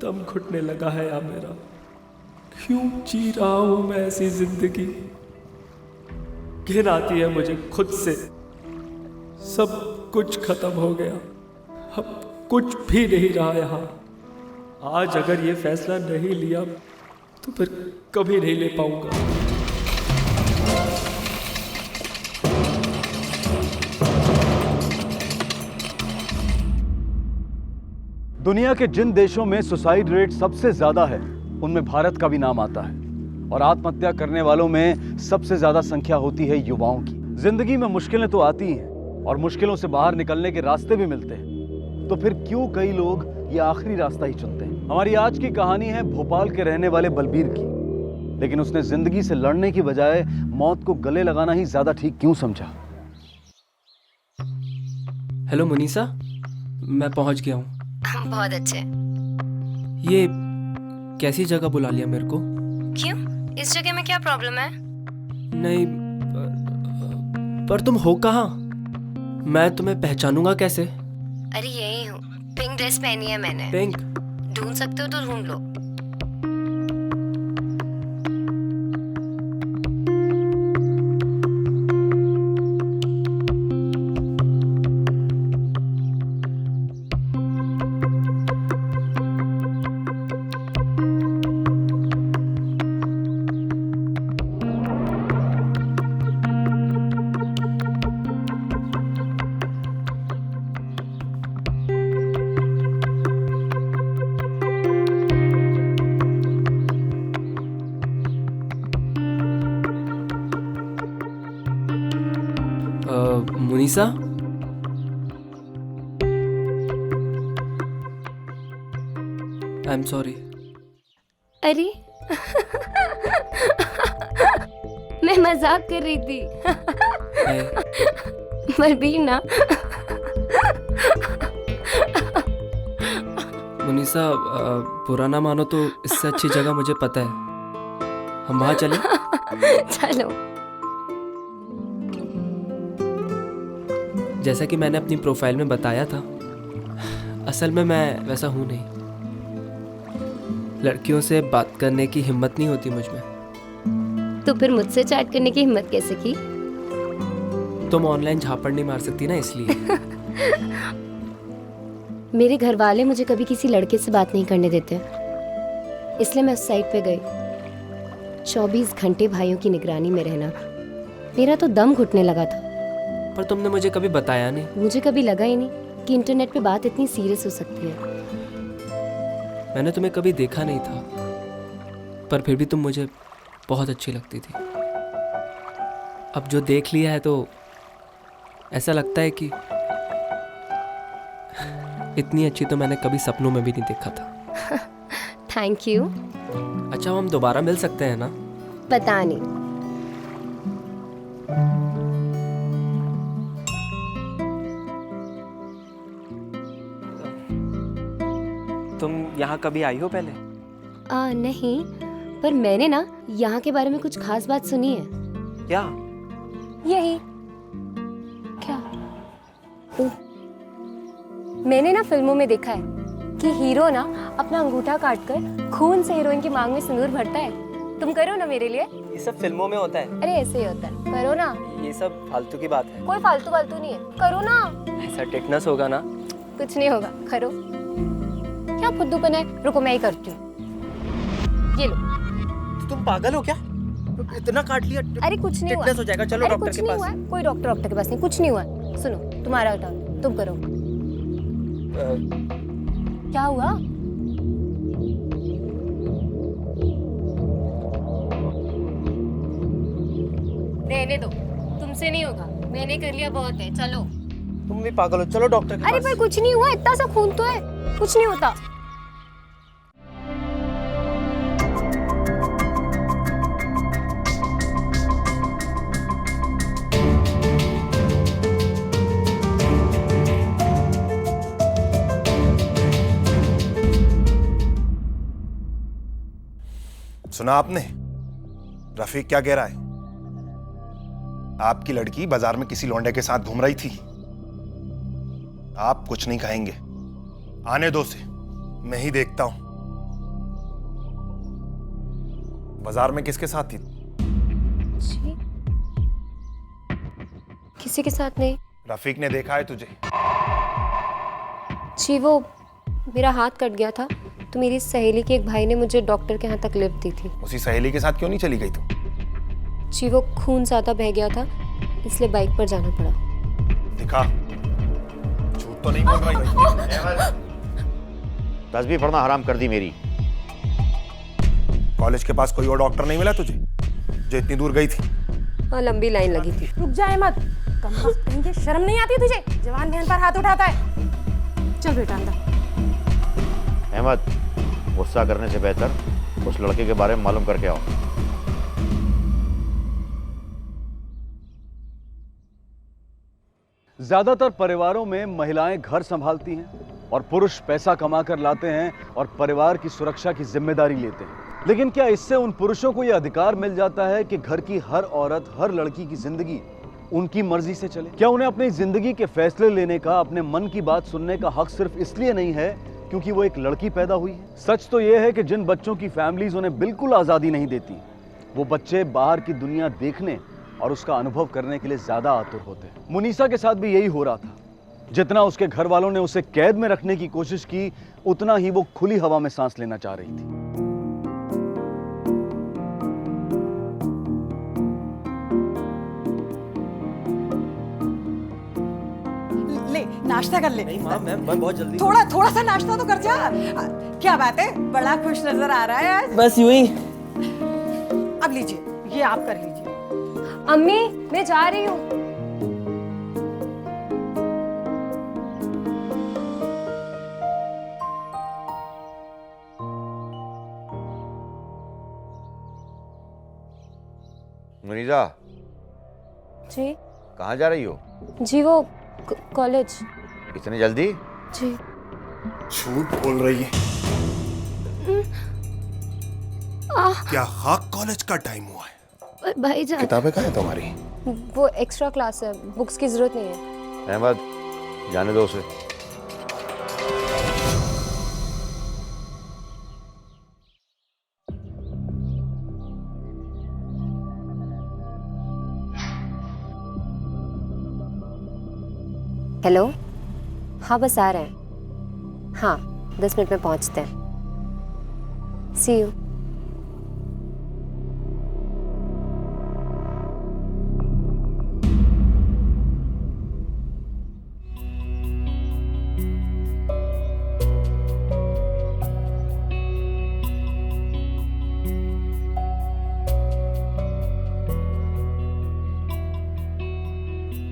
दम घुटने लगा है यार मेरा। क्यों जी रहा हूं मैं ऐसी जिंदगी। घिन आती है मुझे खुद से। सब कुछ खत्म हो गया, अब कुछ भी नहीं रहा यहाँ। आज अगर ये फैसला नहीं लिया तो फिर कभी नहीं ले पाऊंगा। दुनिया के जिन देशों में सुसाइड रेट सबसे ज्यादा है उनमें भारत का भी नाम आता है, और आत्महत्या करने वालों में सबसे ज्यादा संख्या होती है युवाओं की। जिंदगी में मुश्किलें तो आती हैं और मुश्किलों से बाहर निकलने के रास्ते भी मिलते हैं, तो फिर क्यों कई लोग ये आखिरी रास्ता ही चुनते हैं। हमारी आज की कहानी है भोपाल के रहने वाले बलबीर की, लेकिन उसने जिंदगी से लड़ने की बजाय मौत को गले लगाना ही ज्यादा ठीक क्यों समझा। हेलो मुनीसा, मैं पहुंच गया हूँ। बहुत अच्छे। ये कैसी जगह बुला लिया मेरे को? क्यों, इस जगह में क्या प्रॉब्लम है? नहीं पर तुम हो कहाँ? मैं तुम्हें पहचानूंगा कैसे? अरे यही हूँ, पिंक ड्रेस पहनी है मैंने। पिंक? ढूंढ सकते हो तो ढूंढ लो। मुनीसा, आई एम सॉरी। अरे मैं मजाक कर रही थी। बलबीर ना। मुनीसा, बुरा ना मानो तो इससे अच्छी जगह मुझे पता है, हम वहाँ चलें? चलो। जैसा कि मैंने अपनी प्रोफाइल में बताया था, असल में मैं वैसा हूँ नहीं। लड़कियों से बात करने की हिम्मत नहीं होती मुझ में। तो फिर मुझसे चैट करने की हिम्मत कैसे की? तुम ऑनलाइन झापड़ नहीं मार सकती ना, इसलिए। मेरे घर वाले मुझे कभी किसी लड़के से बात नहीं करने देते, इसलिए मैं उस साइट पे गई। 24 घंटे भाइयों की निगरानी में रहना, मेरा तो दम घुटने लगा था। पर तुमने मुझे कभी बताया नहीं। मुझे कभी लगा ही नहीं कि इंटरनेट पे बात इतनी सीरियस हो सकती है। मैंने तुम्हें कभी देखा नहीं था, पर फिर भी तुम मुझे बहुत अच्छी लगती थी। अब जो देख लिया है तो ऐसा लगता है कि इतनी अच्छी तो मैंने कभी सपनों में भी नहीं देखा था। Thank you. अच्छा, हम दोबारा मिल सकते हैं ना? पता नहीं। तुम यहाँ कभी आई हो पहले? नहीं, पर मैंने ना यहाँ के बारे में कुछ खास बात सुनी है। क्या? यही क्या? मैंने ना फिल्मों में देखा है कि हीरो ना अपना अंगूठा काटकर खून से हीरोइन की मांग में सिंदूर भरता है। तुम करो ना मेरे लिए। ये सब फिल्मों में होता है। अरे ऐसे ही होता है, करो ना। ये सब फालतू की बात है। कोई फालतू फालतू नहीं है, करो ना। ऐसा टेटनस होगा ना? कुछ नहीं होगा, करो। क्या फुद्दूपन है? रुको मैं ही करती हूँ। ये लो। तुम पागल हो क्या? इतना काट लिया? अरे कुछ नहीं हुआ। टेटनस हो जाएगा, चलो डॉक्टर के पास। कोई डॉक्टर के पास नहीं, कुछ नहीं हुआ। सुनो, तुम्हारा बताओ, तुम करो। क्या हुआ? रहने दो, तुमसे नहीं होगा। मैंने कर लिया, बहुत है, चलो। तुम भी पागल हो, चलो डॉक्टर के पास। अरे पर कुछ नहीं हुआ, इतना सा खून तो है, कुछ नहीं होता। सुना आपने? रफीक क्या कह रहा है? आपकी लड़की बाजार में किसी लौंडे के साथ घूम रही थी। आप कुछ नहीं कहेंगे, आने दो उसे, मैं ही देखता हूं। बाजार में किसके साथ थी? जी किसी के साथ नहीं। रफीक ने देखा है तुझे? जी वो मेरा हाथ कट गया था तो मेरी सहेली के एक भाई ने मुझे डॉक्टर के यहाँ तक लिफ्ट दी थी। उसी सहेली के साथ क्यों नहीं चली गई तू? जी वो खून ज्यादा बह गया था इसलिए बाइक पर जाना पड़ा। दिखा, झूठ तो नहीं बोल रही। तस्बीह पढ़ना हराम कर दी मेरी। कॉलेज के पास कोई और डॉक्टर नहीं मिला तुझे जो इतनी दूर गई थी? हाँ लंबी लाइन लगी थी। रुक जा अहमद, कम वक्त कहेंगे, शर्म नहीं आती तुझे? जवान बहन पर हाथ उठाता है। चल बेटा अंदर। अहमद, गुस्सा करने से बेहतर उस लड़के के बारे में मालूम करके आओ। ज्यादातर परिवारों में महिलाएं घर संभालती हैं और पुरुष पैसा कमा कर लाते हैं और परिवार की सुरक्षा की जिम्मेदारी लेते हैं। लेकिन क्या इससे उन पुरुषों को यह अधिकार मिल जाता है कि घर की हर औरत, हर लड़की की जिंदगी उनकी मर्जी से चले? क्या उन्हें अपनी जिंदगी के फैसले लेने का, अपने मन की बात सुनने का हक सिर्फ इसलिए नहीं है क्योंकि वो एक लड़की पैदा हुई है? सच तो यह है कि जिन बच्चों की फैमिलीज उन्हें बिल्कुल आजादी नहीं देती, वो बच्चे बाहर की दुनिया देखने और उसका अनुभव करने के लिए ज्यादा आतुर होते हैं। मुनीसा के साथ भी यही हो रहा था। जितना उसके घर वालों ने उसे कैद में रखने की कोशिश की, उतना ही वो खुली हवा में सांस लेना चाह रही थी। ले नाश्ता कर ले। नहीं माँ, मैं बहुत जल्दी। थोड़ा सा नाश्ता तो कर जा। क्या बात है, बड़ा खुश नजर आ रहा है आज। बस यूं ही। अब लीजिए, ये आप कर लीजिए। अम्मी मैं जा रही हूँ। मुनीजा, जी कहाँ जा रही हो? जी वो कॉलेज। इतनी जल्दी? जी झूठ बोल रही है। क्या खाक कॉलेज का टाइम हुआ है? भाईजान किताबें कहाँ हैं तुम्हारी? वो एक्स्ट्रा क्लास है, बुक्स की जरूरत नहीं है। अहमद, जाने दो उसे। हेलो, हाँ बस आ रहे हैं। हाँ 10 मिनट में पहुंचते हैं। सी यू।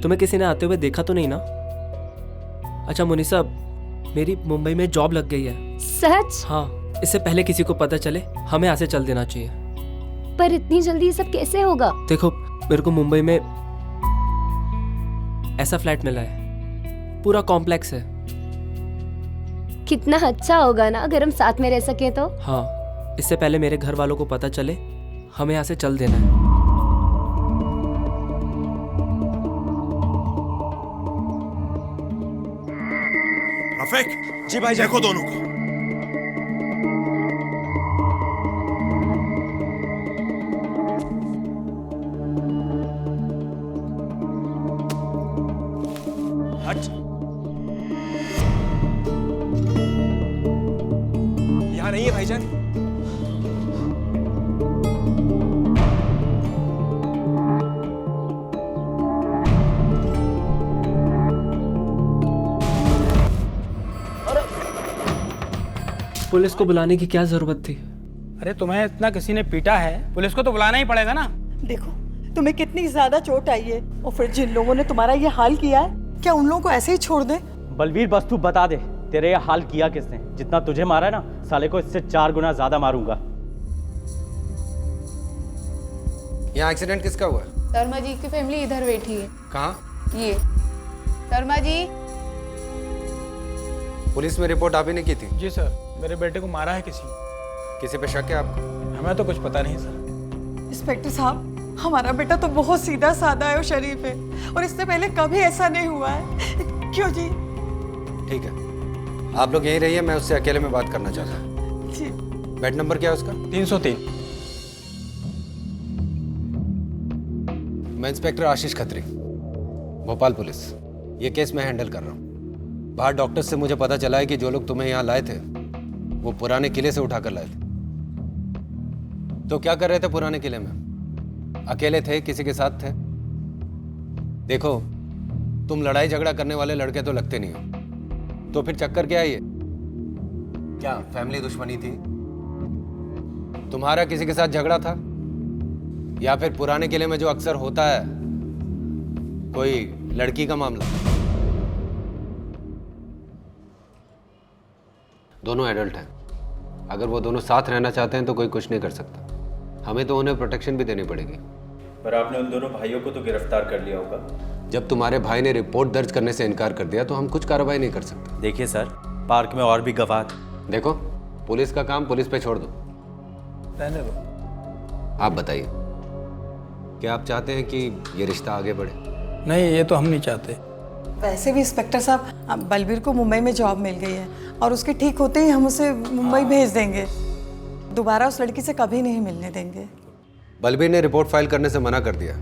तुम्हें किसी ने आते हुए देखा तो नहीं ना? अच्छा मुनीसा, मेरी मुंबई में जॉब लग गई है। सच? हाँ, इससे पहले किसी को पता चले हमें यहाँ से चल देना चाहिए। पर इतनी जल्दी ये सब कैसे होगा? देखो, मेरे को मुंबई में ऐसा फ्लैट मिला है, पूरा कॉम्प्लेक्स है। कितना अच्छा होगा ना अगर हम साथ में रह सके तो। हाँ, इससे पहले मेरे घर वालों को पता चले हमें यहाँ से चल देना है। रफीक जी भाई, देखो दोनों को। हट। यहाँ नहीं है भाईजान। पुलिस को बुलाने की क्या जरूरत थी? अरे तुम्हें इतना किसी ने पीटा है, पुलिस को तो बुलाना ही पड़ेगा ना। देखो तुम्हें कितनी ज्यादा चोट आई है, और फिर जिन लोगों ने तुम्हारा ये हाल किया है, क्या उन लोगों को ऐसे ही छोड़ दे? बलवीर बस तू बता दे, तेरे ये हाल किया किसने? जितना तुझे मारा है ना, साले को इससे 4 गुना ज्यादा मारूंगा। यहाँ एक्सीडेंट किसका हुआ? शर्मा जी की फैमिली इधर बैठी है। कहाँ? ये शर्मा जी। पुलिस में रिपोर्ट आप ही ने की थी? जी सर, मेरे बेटे को मारा है किसी पे शक है आपको? हमें तो कुछ पता नहीं सर। इंस्पेक्टर साहब, हमारा बेटा तो बहुत सीधा साधा है और शरीफ है, और इससे पहले कभी ऐसा नहीं हुआ है। क्यों जी? ठीक है, आप लोग यहीं रहिए, मैं उससे अकेले में बात करना चाहता हूँ। जी। बेड नंबर क्या है उसका? 303। मैं इंस्पेक्टर आशीष खत्री, भोपाल पुलिस। ये केस मैं हैंडल कर रहा हूँ। बाहर डॉक्टर से मुझे पता चला है कि जो लोग तुम्हें यहाँ लाए थे वो पुराने किले से उठाकर लाए थे। तो क्या कर रहे थे पुराने किले में? अकेले थे, किसी के साथ थे? देखो, तुम लड़ाई झगड़ा करने वाले लड़के तो लगते नहीं हो, तो फिर चक्कर क्या है ये? क्या फैमिली दुश्मनी थी? तुम्हारा किसी के साथ झगड़ा था? या फिर पुराने किले में जो अक्सर होता है, कोई लड़की का मामला? दोनों एडल्ट हैं। अगर वो दोनों साथ रहना चाहते हैं तो कोई कुछ नहीं कर सकता। हमें तो उन्हें प्रोटेक्शन भी देनी पड़ेगी। पर आपने उन दोनों भाइयों को तो गिरफ्तार कर लिया होगा। जब तुम्हारे भाई ने रिपोर्ट दर्ज करने से इनकार कर दिया तो हम कुछ कार्रवाई नहीं कर सकते। देखिए सर, पार्क में और भी गवाह थे। देखो, पुलिस का काम पुलिस पे छोड़ दो। रहने दो। आप बताइए, क्या आप चाहते हैं कि ये रिश्ता आगे बढ़े? नहीं, ये तो हम नहीं चाहते। वैसे भी इंस्पेक्टर साहब, अब बलबीर को मुंबई में जॉब मिल गई है और उसके ठीक होते ही हम उसे मुंबई भेज देंगे। दोबारा उस लड़की से कभी नहीं मिलने देंगे। बलबीर ने रिपोर्ट फाइल करने से मना कर दिया,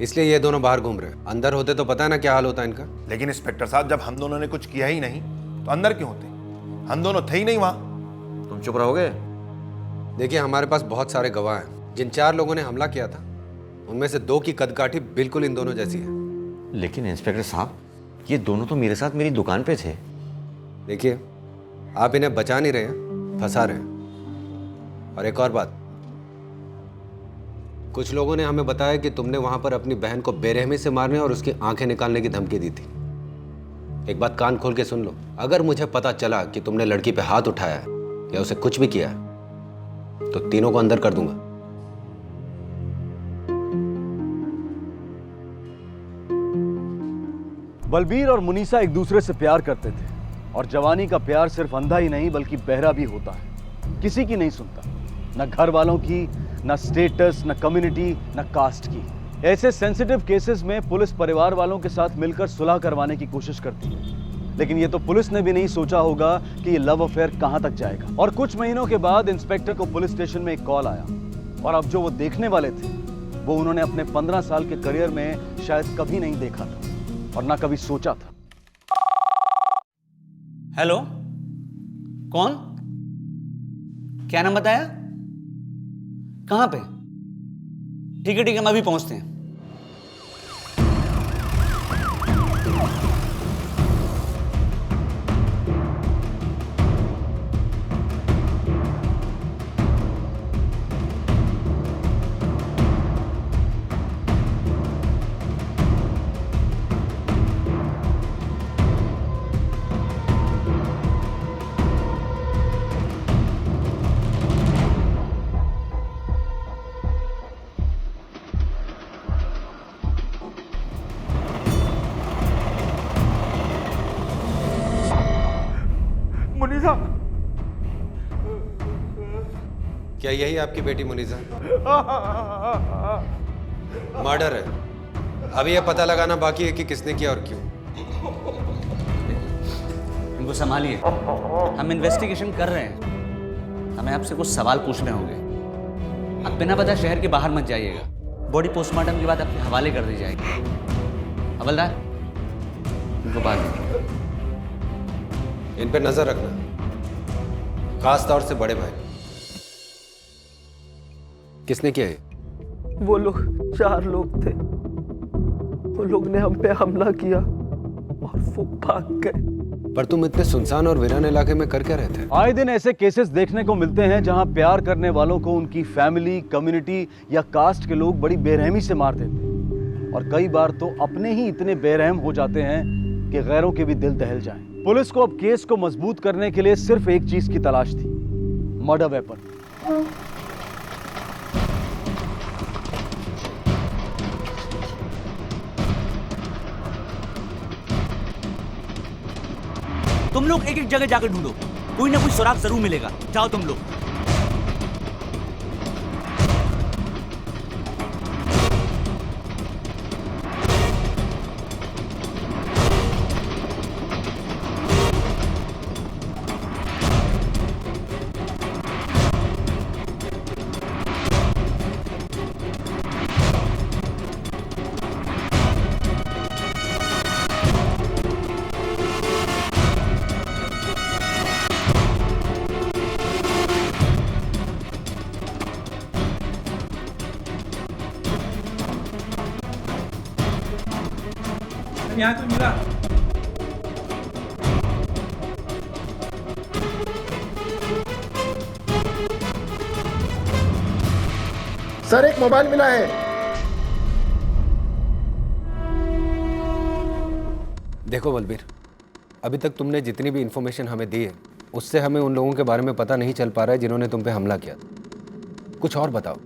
इसलिए ये दोनों बाहर घूम रहे हैं। अंदर होते तो पता है ना क्या हाल होता है इनका। लेकिन इंस्पेक्टर साहब, जब हम दोनों ने कुछ किया ही नहीं तो अंदर क्यों होते? हम दोनों थे ही नहीं वहां। तुम चुप रहोगे? देखिए, हमारे पास बहुत सारे गवाह हैं। जिन 4 लोगों ने हमला किया था उनमें से 2 की कदकाठी बिल्कुल इन दोनों जैसी है। लेकिन इंस्पेक्टर साहब, ये दोनों तो मेरे साथ मेरी दुकान पे थे। देखिए, आप इन्हें बचा नहीं रहे हैं, फंसा रहे हैं। और एक और बात, कुछ लोगों ने हमें बताया कि तुमने वहां पर अपनी बहन को बेरहमी से मारने और उसकी आंखें निकालने की धमकी दी थी। एक बात कान खोल के सुन लो, अगर मुझे पता चला कि तुमने लड़की पे हाथ उठाया है या उसे कुछ भी किया है तो तीनों को अंदर कर दूंगा। बलबीर और मुनीसा एक दूसरे से प्यार करते थे और जवानी का प्यार सिर्फ अंधा ही नहीं बल्कि बहरा भी होता है। किसी की नहीं सुनता, न घर वालों की, न स्टेटस, न कम्युनिटी, न कास्ट की। ऐसे सेंसिटिव केसेस में पुलिस परिवार वालों के साथ मिलकर सुलह करवाने की कोशिश करती है, लेकिन ये तो पुलिस ने भी नहीं सोचा होगा कि ये लव अफेयर कहां तक जाएगा। और कुछ महीनों के बाद इंस्पेक्टर को पुलिस स्टेशन में एक कॉल आया और अब जो वो देखने वाले थे वो उन्होंने अपने 15 साल के करियर में शायद कभी नहीं देखा था और ना कभी सोचा था। हेलो, कौन? क्या नाम बताया? कहां पे? ठीक है हम अभी पहुंचते हैं। मुनीसा, क्या यही आपकी बेटी मुनीसा? मर्डर है। अभी यह पता लगाना बाकी है कि किसने किया और क्यों। इनको संभालिए, हम इन्वेस्टिगेशन कर रहे हैं। हमें आपसे कुछ सवाल पूछने होंगे। आप बिना पता शहर के बाहर मत जाइएगा। बॉडी पोस्टमार्टम के बाद आपके हवाले कर दी जाएगी। हवलदार, इनको बाहर निकालो। इन पे नजर रखना, खास तौर से बड़े भाई। किसने किया ये? वो लोग 4 लोग थे। वो लोग ने हम पे हमला किया और वो भाग गए। पर तुम इतने सुनसान और वीरान इलाके में कर क्या रहे थे? आए दिन ऐसे केसेस देखने को मिलते हैं जहां प्यार करने वालों को उनकी फैमिली, कम्युनिटी या कास्ट के लोग बड़ी बेरहमी से मार देते हैं और कई बार तो अपने ही इतने बेरहम हो जाते हैं कि गैरों के भी दिल दहल जाएं। पुलिस को अब केस को मजबूत करने के लिए सिर्फ एक चीज की तलाश थी, मर्डर वेपन। तुम लोग एक एक जगह जाकर ढूंढो, कोई ना कोई सुराग जरूर मिलेगा। जाओ तुम लोग। यहाँ कोई मिला? सर एक मोबाइल मिला है। देखो बलबीर, अभी तक तुमने जितनी भी इंफॉर्मेशन हमें दी है उससे हमें उन लोगों के बारे में पता नहीं चल पा रहा है जिन्होंने तुम पे हमला किया। कुछ और बताओ।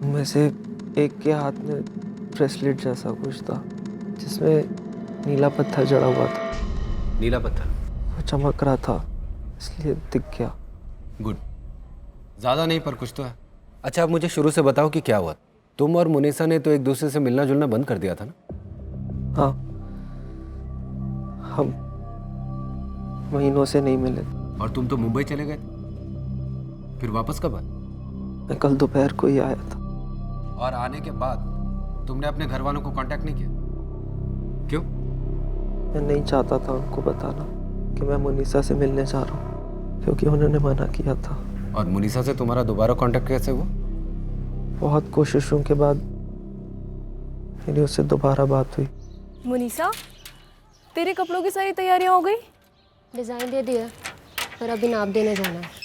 में से एक के हाथ में ब्रेसलेट जैसा कुछ था जिसमें नीला पत्थर जड़ा हुआ था। नीला पत्थर? वो चमक रहा था इसलिए दिख गया। गुड, ज़्यादा नहीं पर कुछ तो है। अच्छा, अब मुझे शुरू से बताओ कि क्या हुआ। तुम और मुनीसा ने तो एक दूसरे से मिलना जुलना बंद कर दिया था ना? हाँ, हम महीनों से नहीं मिले। और तुम तो मुंबई चले गए, फिर वापस कब आए? मैं कल दोपहर को ही आया था। और आने के बाद तुमने अपने घर वालों को कांटेक्ट नहीं किया? क्यों? मैं नहीं चाहता था उनको बताना कि मैं मुनीसा से मिलने जा रहा हूँ, क्योंकि उन्होंने मना किया था। और मुनीसा से तुम्हारा दोबारा कांटेक्ट कैसे हुआ? बहुत कोशिशों के बाद मेरी उससे दोबारा बात हुई। मुनीसा, तेरे कपड़ों की सारी तैयारियां हो गई? डिज़ाइन दे दिया, पर अभी नाप देने जाना है।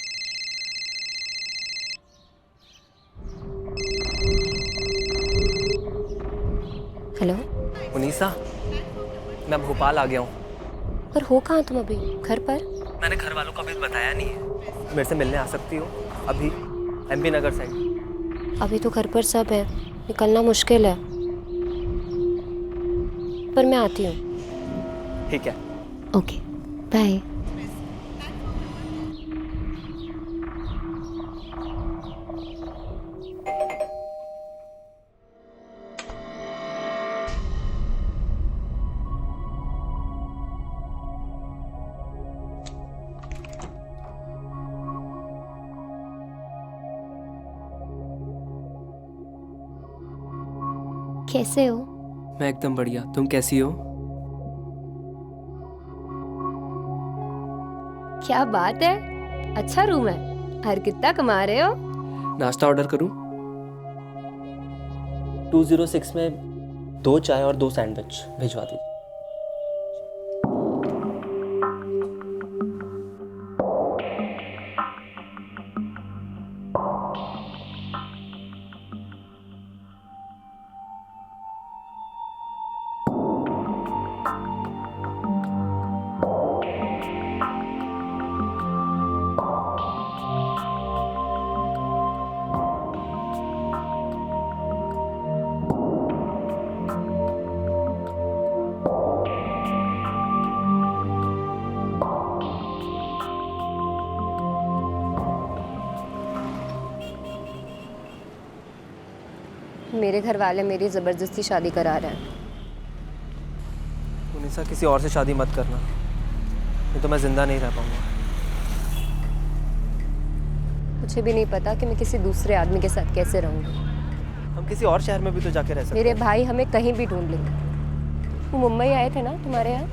हेलो मुनीसा, मैं भोपाल आ गया हूँ। पर हो कहाँ तुम अभी? घर पर? मैंने घर वालों को अभी बताया नहीं है। मेरे से मिलने आ सकती हो अभी MP नगर साइड? अभी तो घर पर सब है, निकलना मुश्किल है, पर मैं आती हूँ। ठीक है। Okay, bye. कैसे हो? मैं एकदम बढ़िया, तुम कैसी हो? क्या बात है, अच्छा रूम है। हर कितना कमा रहे हो? नाश्ता ऑर्डर करूं? 206 में 2 चाय और 2 सैंडविच भिजवा दीजिए। मेरे घर वाले मेरी ज़बरदस्ती शादी करा रहे हैं। मुनीसा, किसी और से शादी मत करना, नहीं तो मैं जिंदा नहीं रह पाऊंगा। मुझे भी नहीं पता कि मैं किसी दूसरे आदमी के साथ कैसे रहूँगी। हम किसी और शहर में भी तो जाके रह सकते मेरे हैं। भाई हमें कहीं भी ढूंढ लेंगे। वो मुंबई आए थे ना तुम्हारे यहाँ,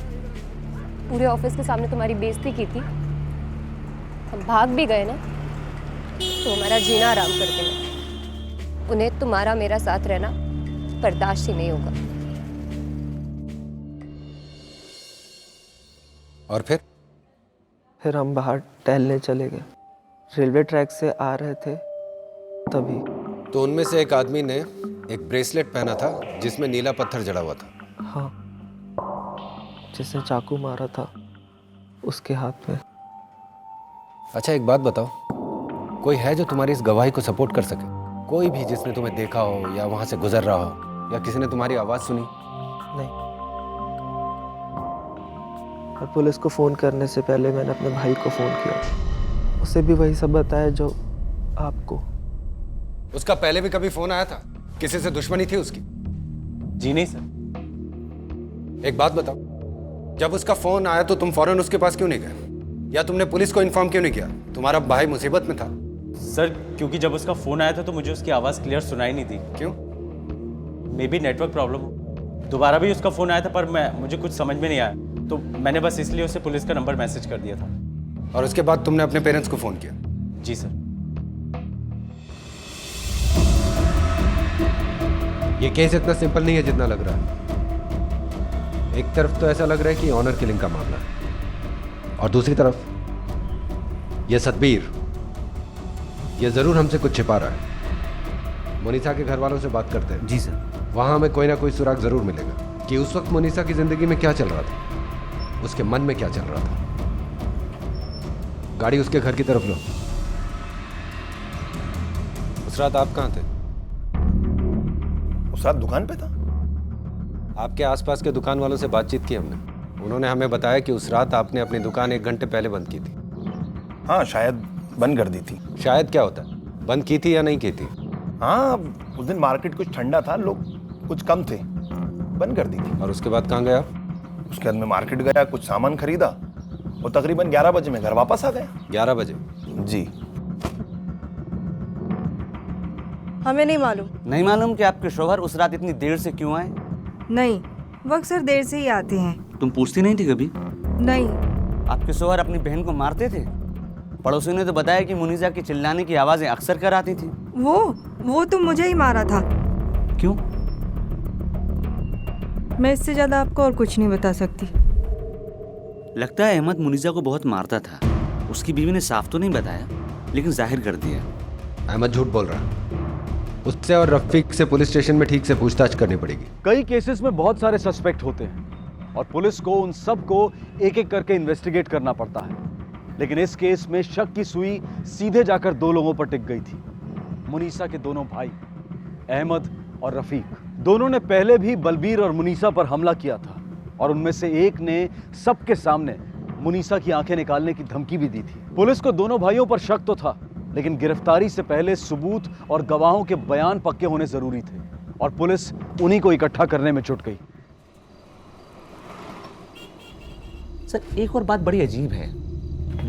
पूरे ऑफिस के सामने तुम्हारी बेइज्जती की थी। हम भाग भी गए ना तो हमारा जीना आराम कर देना। उन्हें तुम्हारा मेरा साथ रहना बर्दाश्त ही नहीं होगा। और फिर हम बाहर टहलने चले गए। रेलवे ट्रैक से आ रहे थे तभी। तो उनमें से एक आदमी ने एक ब्रेसलेट पहना था जिसमें नीला पत्थर जड़ा हुआ था। हाँ, जिसने चाकू मारा था उसके हाथ में। अच्छा, एक बात बताओ, कोई है जो तुम्हारी इस गवाही को सपोर्ट कर सके? कोई भी जिसने तुम्हें देखा हो या वहां से गुजर रहा हो या किसी ने तुम्हारी आवाज सुनी? नहीं, और पुलिस को फ़ोन करने से पहले मैंने अपने भाई को फ़ोन किया। उसे भी वही सब बताया जो आपको। उसका पहले भी कभी फोन आया था? किसी से दुश्मनी थी उसकी? जी नहीं सर। एक बात बताओ, जब उसका फोन आया तो तुम फौरन उसके पास क्यों नहीं गए, या तुमने पुलिस को इन्फॉर्म क्यों नहीं किया? तुम्हारा भाई मुसीबत में था। सर, क्योंकि जब उसका फ़ोन आया था तो मुझे उसकी आवाज़ क्लियर सुनाई नहीं दी। क्यों? मे बी नेटवर्क प्रॉब्लम हो। दोबारा भी उसका फ़ोन आया था पर मुझे कुछ समझ में नहीं आया, तो मैंने बस इसलिए उसे पुलिस का नंबर मैसेज कर दिया था। और उसके बाद तुमने अपने पेरेंट्स को फ़ोन किया? जी सर। ये केस इतना सिंपल नहीं है जितना लग रहा है। एक तरफ तो ऐसा लग रहा है कि ऑनर किलिंग का मामला है, और दूसरी तरफ ये सतबीर, ये जरूर हमसे कुछ छिपा रहा है। मुनीसा के घर वालों से बात करते हैं। जी सर। वहां हमें कोई ना कोई सुराग जरूर मिलेगा कि उस वक्त मुनीसा की जिंदगी में क्या चल रहा था, उसके मन में क्या चल रहा था। गाड़ी उसके घर की तरफ लो। उस रात आप कहाँ थे? उस रात दुकान पे था। आपके आसपास के दुकान वालों से बातचीत की हमने। उन्होंने हमें बताया कि उस रात आपने अपनी दुकान 1 घंटे पहले बंद की थी। हाँ, शायद बंद कर दी थी। शायद क्या होता है, बंद की थी या नहीं की थी? हाँ, उस दिन मार्केट कुछ ठंडा था, लोग कुछ कम थे, बंद कर दी थी। और उसके बाद कहाँ गया? उसके बाद मैं मार्केट गया, कुछ सामान खरीदा और तकरीबन 11 बजे मैं घर वापस आ गया। 11 बजे? जी। हमें नहीं मालूम। नहीं मालूम कि आपके शौहर उस रात इतनी देर से क्यों आए? नहीं, वो अक्सर देर से ही आते हैं। तुम पूछती नहीं थी कभी? नहीं। आपके शौहर अपनी बहन को मारते थे? पड़ोसियों ने तो बताया कि मुनीसा की चिल्लाने की आवाजें अक्सर कर आती थी। वो तो मुझे ही मारा था। क्यों? मैं इससे ज्यादा आपको और कुछ नहीं बता सकती। लगता है अहमद मुनीसा को बहुत मारता था। उसकी बीवी ने साफ तो नहीं बताया, लेकिन जाहिर कर दिया। अहमद झूठ बोल रहा है। उससे और रफीक से पुलिस स्टेशन में ठीक से पूछताछ करनी पड़ेगी। कई केसेस में बहुत सारे सस्पेक्ट होते हैं और पुलिस को उन सब को एक एक करके इन्वेस्टिगेट करना पड़ता है, लेकिन इस केस में शक की सुई सीधे जाकर 2 लोगों पर टिक गई थी। मुनीसा के दोनों भाई अहमद और रफीक। दोनों ने पहले भी बलबीर और मुनीसा पर हमला किया था और उनमें से एक ने सबके सामने मुनीसा की आंखें निकालने की धमकी भी दी थी। पुलिस को दोनों भाइयों पर शक तो था, लेकिन गिरफ्तारी से पहले सबूत और गवाहों के बयान पक्के होने जरूरी थे और पुलिस उन्हीं को इकट्ठा करने में जुट गई। सर, एक और बात बड़ी अजीब है।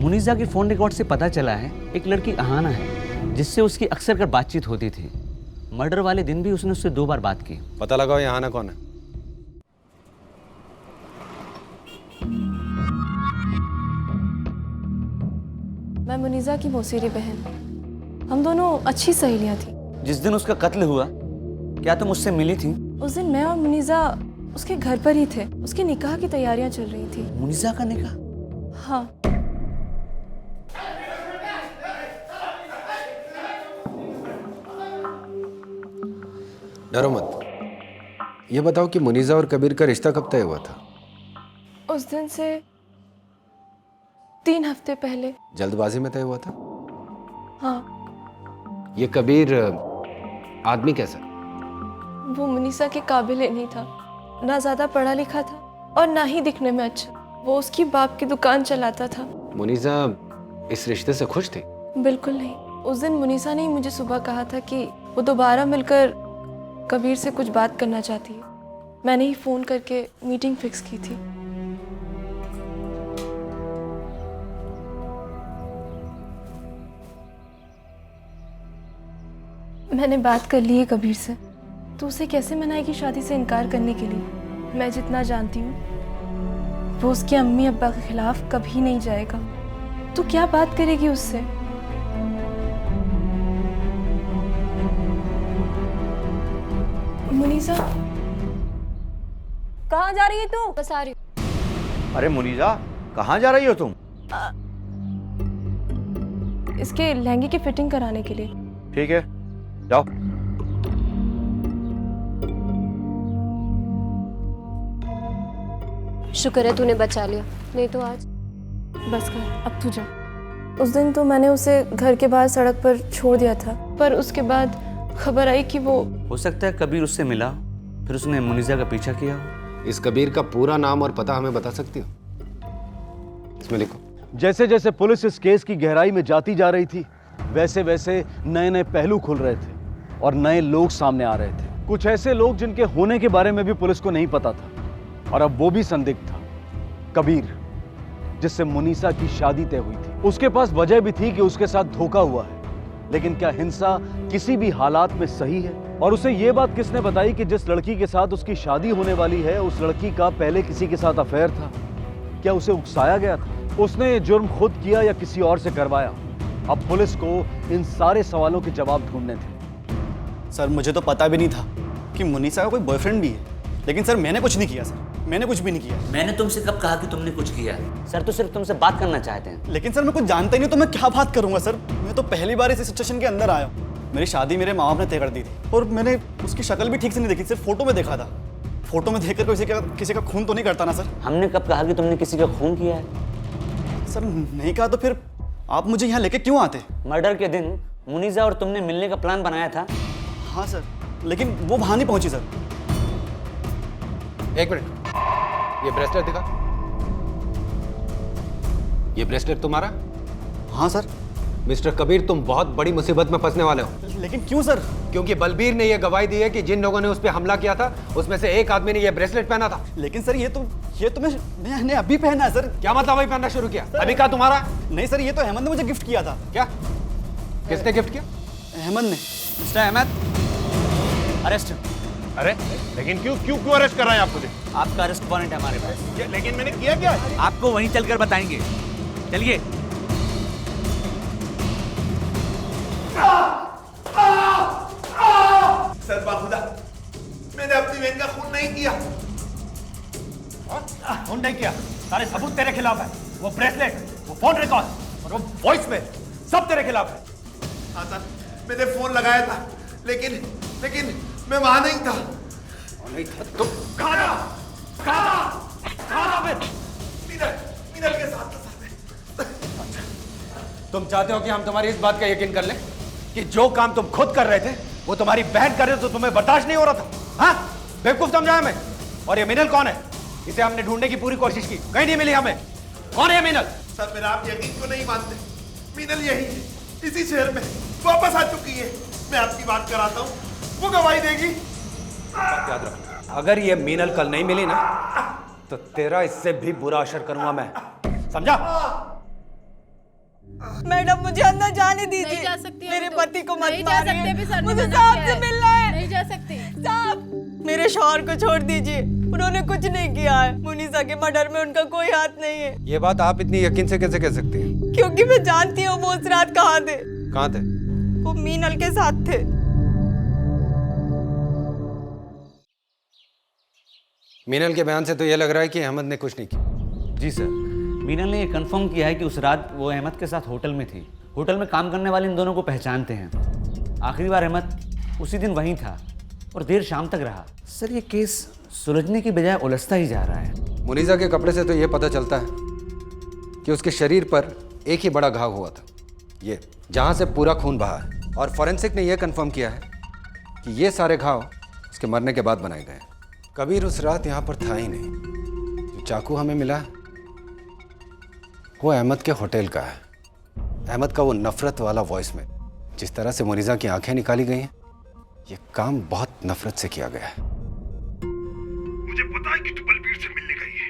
मुनीसा के फोन रिकॉर्ड से पता चला है एक लड़की अहाना है, जिससे उसकी अक्सर कर बातचीत होती थी। मर्डर वाले दिन भी उसने उससे 2 बार बात की। पता लगाओ ये अहाना कौन है। मैं मुनीसा की मौसेरी बहन। हम दोनों अच्छी सहेलियां थी। जिस दिन उसका कत्ल हुआ, क्या तुम उससे मिली थी? उस दिन मैं और मुनीसा उसके घर पर ही थे। उसके निकाह की तैयारियां चल रही थी। मुनीसा का निकाह? हाँ। डरो मत। ये बताओ कि मुनीसा और कबीर का रिश्ता कब तय हुआ था? उस दिन से 3 हफ्ते पहले। जल्दबाजी में तय हुआ था? हाँ। ये कबीर आदमी कैसा? वो मुनीसा के काबिल ही नहीं था। ना ज्यादा पढ़ा लिखा था और ना ही दिखने में अच्छा। वो उसकी बाप की दुकान चलाता था। मुनीसा इस रिश्ते से खुश थी? बिल्कुल नहीं। उस दिन मुनीसा ने मुझे सुबह कहा था कि वो दोबारा मिलकर कबीर से कुछ बात करना चाहती है। मैंने ही फोन करके मीटिंग फिक्स की थी। मैंने बात कर ली है कबीर से। तो उसे कैसे मनाएगी शादी से इनकार करने के लिए? मैं जितना जानती हूँ वो उसके अम्मी अब्बा के खिलाफ कभी नहीं जाएगा। तो क्या बात करेगी उससे? मुनीसा, कहाँ जा रही है तू? बस आ रही हूँ। अरे मुनीसा, कहाँ जा रही हो तुम? इसके लहंगे की फिटिंग कराने के लिए। ठीक है, जाओ। शुक्र है तूने बचा लिया, नहीं तो आज। बस कर, अब तू जा। उस दिन तो मैंने उसे घर के बाहर सड़क पर छोड़ दिया था, पर उसके बाद खबर आई कि वो। हो सकता है कबीर उससे मिला, फिर उसने मुनीसा का पीछा किया। इस कबीर का पूरा नाम और पता हमें बता सकती हो? इसमें लिखो। जैसे जैसे पुलिस इस केस की गहराई में जाती जा रही थी, वैसे वैसे नए नए पहलू खुल रहे थे और नए लोग सामने आ रहे थे। कुछ ऐसे लोग जिनके होने के बारे में भी पुलिस को नहीं पता था, और अब वो भी संदिग्ध था। कबीर, जिससे मुनीसा की शादी तय हुई थी। उसके पास वजह भी थी कि उसके साथ धोखा हुआ है, लेकिन क्या हिंसा किसी भी हालात में सही है? और उसे ये बात किसने बताई कि जिस लड़की के साथ उसकी शादी होने वाली है, उस लड़की का पहले किसी के साथ अफेयर था? क्या उसे उकसाया गया था? उसने ये जुर्म खुद किया या किसी और से करवाया? अब पुलिस को इन सारे सवालों के जवाब ढूंढने थे। सर, मुझे तो पता भी नहीं था कि मुनीसा का कोई बॉयफ्रेंड भी है। लेकिन सर, मैंने कुछ नहीं किया सर। मैंने कुछ भी नहीं किया। मैंने तुमसे कब कहा कि तुमने कुछ किया? सर तो सिर्फ तुमसे बात करना चाहते हैं। लेकिन सर मैं कुछ जानता ही नहीं तो मैं क्या बात करूंगा सर। मैं तो पहली बार इस सिचुएशन के अंदर आया हूँ। मेरी शादी मेरे माँ बाप ने तय कर दी थी और मैंने उसकी शक्ल भी ठीक से नहीं देखी, सिर्फ फोटो में देखा था। फोटो में देखकर किसी का खून तो नहीं करता ना सर। हमने कब कहा कि तुमने किसी का खून किया है? सर नहीं कहा तो फिर आप मुझे यहाँ लेके क्यों आते? मर्डर के दिन मुनीजा और तुमने मिलने का प्लान बनाया था। हाँ सर, लेकिन वो वहां नहीं पहुंची सर। एक मिनट, ये ब्रेसलेट दिखा। ये ब्रेसलेट तुम्हारा? हाँ सर। मिस्टर कबीर, तुम बहुत बड़ी मुसीबत में फंसने वाले हो। लेकिन क्यों सर? क्योंकि बलबीर ने यह गवाही दी है कि जिन लोगों ने उस पर हमला किया था उसमें से एक आदमी ने यह ब्रेसलेट पहना था। लेकिन सर ये तो मैंने अभी पहना है सर। क्या मतलब अभी पहनना शुरू किया? अभी कहा तुम्हारा? नहीं सर, ये तो अहमद ने मुझे गिफ्ट किया था। क्या? किसने गिफ्ट किया? अहमद ने। Mister Ahmed, arrest. अरे लेकिन क्यों क्यों क्यों अरेस्ट कर रहे हैं आप मुझे? आपका अरेस्ट वारंट है हमारे पास। लेकिन मैंने किया क्या? आपको वहीं चलकर बताएंगे, चलिए। सर बाखुदा, मैंने अपनी बहन का खून नहीं किया। खून नहीं किया? सारे सबूत तेरे खिलाफ है। वो ब्रेसलेट, वो फोन रिकॉर्ड और वो वॉइस मेल सब तेरे खिलाफ है। हाँ सर, मैंने फोन लगाया था, लेकिन मैं वहां नहीं था। नहीं था तुम कहाँ था? फिर? मीनल के साथ था सर। तुम चाहते हो कि हम तुम्हारी इस बात का यकीन कर लें कि जो काम तुम खुद कर रहे थे वो तुम्हारी बहन कर रहे थे, तो तुम्हें बर्दाश्त नहीं हो रहा था? हाँ, बेवकूफ समझा हमें। और ये मीनल कौन है? इसे हमने ढूंढने की पूरी कोशिश की, कहीं नहीं मिली हमें। कौन है मीनल? सर मेरा आप यकीन क्यों नहीं मानते? मीनल यही है, इसी शहर में वापस आ चुकी है। मैं आपकी बात कराता हूँ, वो गवाही देगी। याद रखना, अगर ये मीनल कल नहीं मिली ना तो तेरा इससे भी बुरा असर करूंगा मैं, समझा? मैडम मुझे अंदर जाने दीजिए। नहीं जा सकती। मेरे पति को मत नहीं जा सकते मारिए। भी, सर ने मुझे मना साहब किया से है। मिलना है। नहीं जा सकती। साहब, मेरे शौहर को छोड़ दीजिए, उन्होंने कुछ नहीं किया है। मुनीसा के मर्डर में उनका कोई हाथ नहीं है। ये बात आप इतनी यकीन से कैसे कह सकती हैं? क्योंकि मैं जानती हूँ वो उस रात कहाँ थे। कहाँ थे? वो मीनल के साथ थे। मीनल के बयान से तो ये लग रहा है कि अहमद ने कुछ नहीं किया। जी सर, मीनल ने ये कंफर्म किया है कि उस रात वो अहमद के साथ होटल में थी। होटल में काम करने वाले इन दोनों को पहचानते हैं। आखिरी बार अहमद उसी दिन वहीं था और देर शाम तक रहा। सर ये केस सुलझने की बजाय उलझता ही जा रहा है। मुनीजा के कपड़े से तो ये पता चलता है कि उसके शरीर पर एक ही बड़ा घाव हुआ था, ये जहाँ से पूरा खून बहा है। और फॉरेंसिक ने यह कंफर्म किया है कि ये सारे घाव उसके मरने के बाद बनाए गए। कबीर उस रात यहाँ पर था ही नहीं। जो चाकू हमें मिला है वो अहमद के होटल का है। अहमद का वो नफरत वाला वॉइस में जिस तरह से मुनीजा की आंखें निकाली गई हैं, ये काम बहुत नफरत से किया गया है। मुझे पता है कि तू बलबीर से मिलने गई है।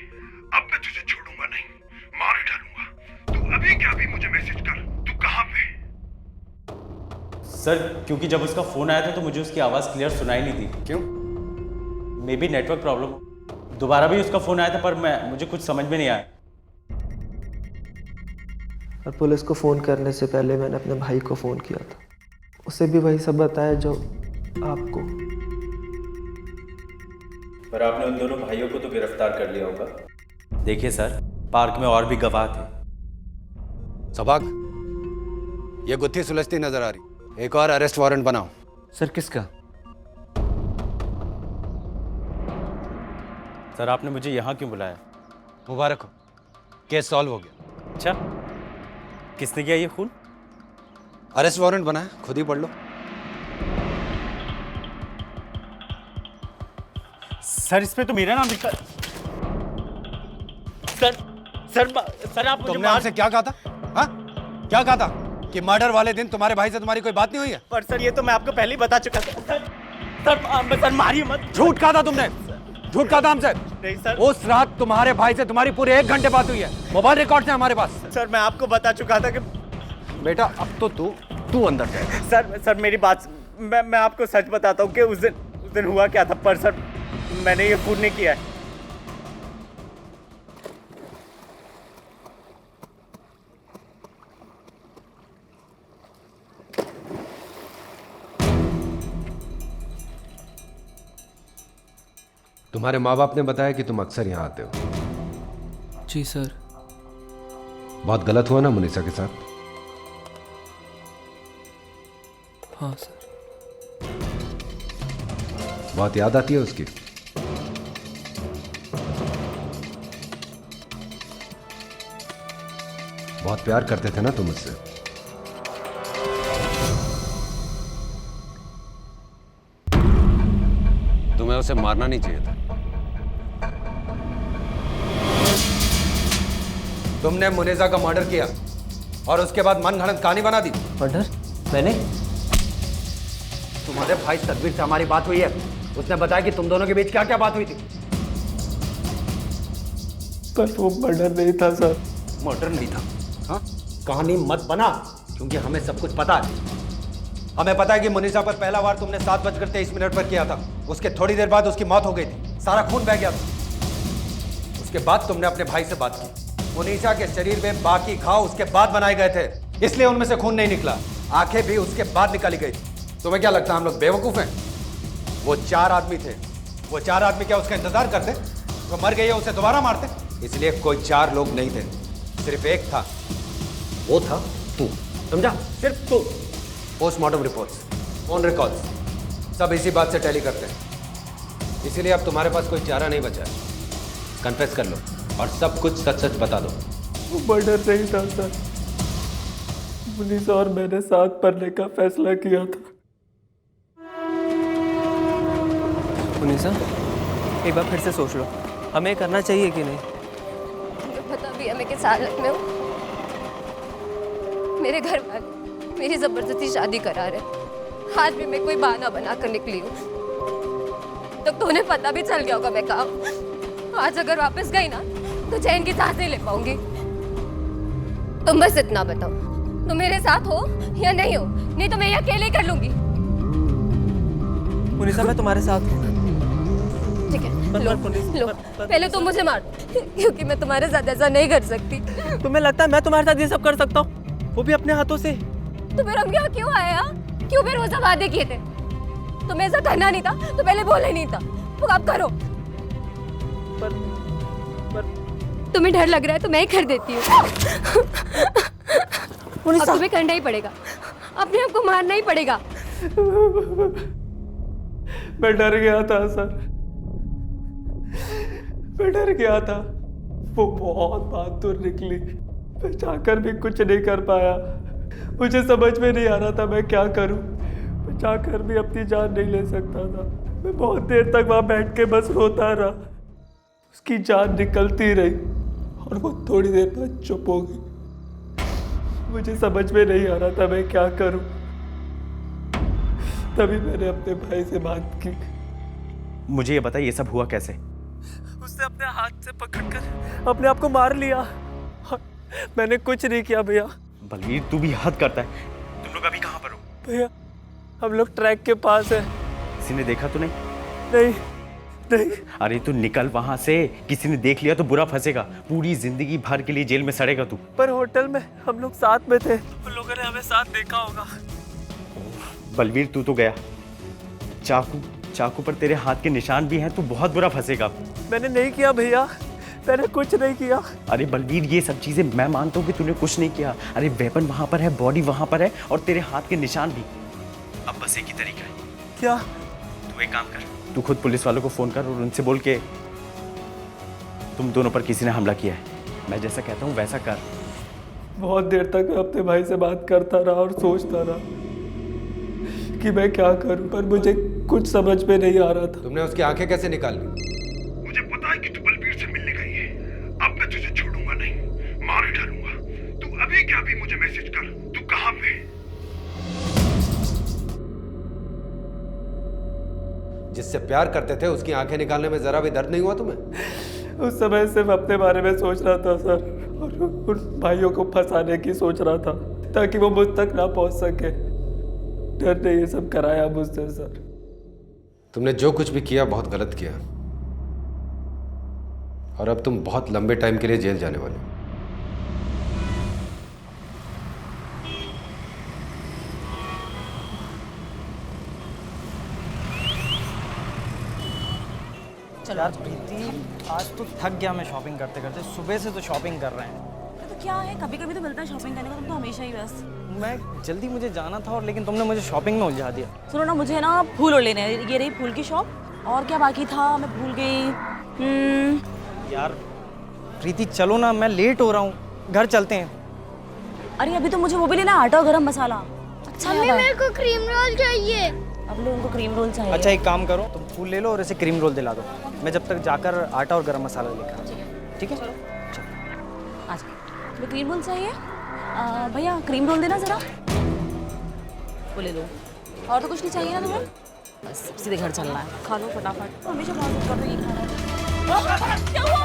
अब मैं तुझे छोड़ूंगा नहीं, मार ही डालूंगा। तू अभी क्या भी मुझे मैसेज कर, तू कहाँ पे? सर क्योंकि जब उसका फ़ोन आया था तो मुझे उसकी आवाज़ क्लियर सुनाई नहीं दी। क्यों? May be network problem. दोबारा भी उसका फ़ोन आया था पर मुझे कुछ समझ में नहीं आया। और पुलिस को फ़ोन करने से पहले मैंने अपने भाई को फ़ोन किया था, उसे भी वही सब बताया जो आपको। पर आपने उन दोनों भाइयों को तो गिरफ्तार कर लिया होगा। देखिए सर, पार्क में और भी गवाह थे। सबाग, ये गुत्थी सुलझती नजर आ रही। एक और अरेस्ट वारंट बनाओ। सर किसका? सर आपने मुझे यहाँ क्यों बुलाया? मुबारक हो, केस सॉल्व हो गया। अच्छा, किसने किया ये खून? अरेस्ट वारंट बना है, खुद ही पढ़ लो। सर इस पे तो मेरा नाम लिखा। सर आप मुझे तुमने हमसे क्या कहा था? हाँ, क्या कहा था कि मर्डर वाले दिन तुम्हारे भाई से तुम्हारी कोई बात नहीं हुई है? पर सर ये तो मैं आपको पहले ही बता चुका था। सर मारिए मत। झूठ कहा था तुमने, झूठ कहा था हमसे। नहीं सर, उस रात तुम्हारे भाई से तुम्हारी पूरे 1 घंटे बात हुई है, मोबाइल रिकॉर्ड है हमारे पास। सर मैं आपको बता चुका था कि बेटा अब तो तू अंदर जाए। सर मेरी बात, मैं आपको सच बताता हूँ कि उस दिन हुआ क्या था। पर सर मैंने ये खून नहीं किया है। तुम्हारे माँ बाप ने बताया कि तुम अक्सर यहाँ आते हो। जी सर। बहुत गलत हुआ ना मुनीसा के साथ? हाँ सर। बहुत याद आती है उसकी? बहुत प्यार करते थे ना तुम उससे? तुम्हें उसे मारना नहीं चाहिए था। तुमने मुनीसा का मर्डर किया और उसके बाद मनगढ़ंत कहानी बना दी। मर्डर? मैंने? तुम्हारे भाई तकबीर से हमारी बात हुई है। उसने बताया कि तुम दोनों के बीच क्या क्या बात हुई थी। पर वो मर्डर नहीं था सर। मर्डर नहीं था? हाँ, कहानी मत बना, क्योंकि हमें सब कुछ पता है। हमें पता है कि मुनीसा पर पहला वार तुमने 7:23 पर किया था। उसके थोड़ी देर बाद उसकी मौत हो गई थी, सारा खून बह गया था। उसके बाद तुमने अपने भाई से बात की। मुनीसा के शरीर में बाकी घाव उसके बाद बनाए गए थे, इसलिए उनमें से खून नहीं निकला। आंखें भी उसके बाद निकाली गई। तुम्हें क्या लगता है हम लोग बेवकूफ हैं? वो 4 आदमी थे। वो 4 आदमी क्या उसका इंतजार करते? वो मर गई है उसे दोबारा मारते? इसलिए कोई 4 लोग नहीं थे, सिर्फ एक था। वो था तू, समझा? सिर्फ तू। पोस्टमार्टम रिपोर्ट्स, फोन रिकॉर्ड्स सब इसी बात से टैली करते हैं। इसीलिए अब तुम्हारे पास कोई चारा नहीं बचा है। कन्फेस कर लो और सब कुछ सच सच बता दो। वो मर्डर नहीं था सर। मुनीसा और मैंने साथ पढ़ने का फैसला किया था। मुनीसा, एक बार फिर से सोच लो, हमें करना चाहिए कि नहीं? मुझे पता भी है मैं किस हालत में हूँ। मेरे घर वाले मेरी जबरदस्ती शादी करा रहे। आज भी मैं कोई बहाना बना कर निकली हूँ। तब तो उन्हें पता भी चल गया होगा मैं कहाँ। आज अगर वापस गई ना तो चैन की सांस नहीं ले पाऊंगी। तुम बस इतना बताओ, तुम मेरे साथ हो या नहीं हो? नहीं तो मैं ये अकेले ही कर लूंगी। मुनीसा, मैं तुम्हारे साथ हूँ। ठीक है, लो, पहले तुम मुझे मार, क्योंकि मैं तुम्हारे साथ ऐसा नहीं कर सकती। तुम्हें लगता है मैं तुम्हारे साथ ये सब कर सकता हूँ, वो भी अपने हाथों से? तो फिर हम यहाँ क्यों आए? क्यों फिर वो सब वादे किए थे? तुम्हें ऐसा करना नहीं था तो पहले बोलना ही नहीं था। तो अब करो। तुम्हें डर लग रहा है तो मैं ही कर देती हूँ। अब तुम्हें करना ही पड़ेगा, अपने आप को मारना ही पड़ेगा। मैं डर गया था सर, मैं डर गया था। वो बहुत बहादुर निकली। मैं चाहकर भी कुछ नहीं कर पाया। मुझे समझ में नहीं आ रहा था मैं क्या करूं। मैं चाहकर भी अपनी जान नहीं ले सकता था। मैं बहुत देर तक वहां बैठ के बस रोता रहा। उसकी जान निकलती रही और वो थोड़ी देर बाद चुप हो गई। मुझे समझ में नहीं आ रहा था मैं क्या करूं। तभी मैंने अपने भाई से बात की। मुझे ये बताइए, ये सब हुआ कैसे? उसने अपने हाथ से पकड़कर अपने आप को मार लिया। मैंने कुछ नहीं किया भैया। बलवीर, तू भी हद करता है। तुम लोग अभी कहाँ पर हो? भैया, हम लोग ट्रैक के पास है। किसी ने देखा तो नहीं? नहीं नहीं। अरे तू निकल वहां से, किसी ने देख लिया तो बुरा फंसेगा। पूरी जिंदगी भर के लिए जेल में सड़ेगा तू। पर होटल में हम लोग साथ में थे, उन लोगों ने हमें साथ देखा होगा। बलवीर, तू तो गया। चाकू पर तेरे हाथ के निशान भी हैं। तू बहुत बुरा फंसेगा। मैंने नहीं किया भैया, मैंने कुछ नहीं किया। अरे बलवीर, ये सब चीजें मैं मानता हूँ कि तूने कुछ नहीं किया। अरे वेपन वहां पर है, बॉडी वहां पर है और तेरे हाथ के निशान भी। अब बस एक ही तरीका है। क्या? तू एक काम कर, तू खुद पुलिस वालों को फोन कर और उनसे बोल के तुम दोनों पर किसी ने हमला किया है। मैं जैसा कहता हूँ वैसा कर। बहुत देर तक मैं अपने भाई से बात करता रहा और सोचता रहा कि मैं क्या करूं, पर मुझे कुछ समझ में नहीं आ रहा था। तुमने उसकी आंखें कैसे निकाली? मुझे पता है कि तू बलबीर से मिलने गई है। अब मैं तुझे छोड़ूंगा नहीं, मार ही डालूंगा। तू अभी क्या अभी मुझे मैसेज कर, तू कहाँ पे? जिससे प्यार करते थे उसकी आंखें निकालने में जरा भी दर्द नहीं हुआ तुम्हें? उस समय सिर्फ अपने बारे में सोच रहा था सर, और उन भाइयों को फंसाने की सोच रहा था ताकि वो मुझ तक ना पहुंच सके। डर ने ये सब कराया मुझसे सर। तुमने जो कुछ भी किया बहुत गलत किया, और अब तुम बहुत लंबे टाइम के लिए जेल जाने वाले हो। चलो यार प्रीति, आज तो थक गया मैं शॉपिंग करते करते। सुबह से तो शॉपिंग कर रहे हैं। तो क्या है, कभी कभी तो मिलता है शॉपिंग करने का, तुम तो हमेशा ही बस। मैं जल्दी मुझे जाना था और लेकिन तुमने मुझे शॉपिंग में उलझा दिया। सुनो ना, मुझे ना फूल और लेने हैं। ये रही फूल की शॉप। और क्या बाकी था, मैं भूल गई। यार प्रीति चलो ना, मैं लेट हो रहा हूँ, घर चलते हैं। अरे अभी तो मुझे वो भी लेना, आटा और गरम मसाला। अच्छा मम्मी मेरे को क्रीम रोल चाहिए। अब लोगों को क्रीम रोल चाहिए। अच्छा एक काम करो, तुम फूल ले लो और इसे क्रीम रोल दिला दो। मैं जब तक जाकर आटा और गरम मसाला लेकर आता हूँ। ठीक है? आज तुम्हें क्रीम रोल चाहिए? भैया क्रीम रोल देना ज़रा। वो ले लो। और तो कुछ नहीं चाहिए ना तुम्हें? बस सीधे घर चलना है। खा लो फटाफट। हमेशा बहुत कर दो ये खाना। क्या हुआ?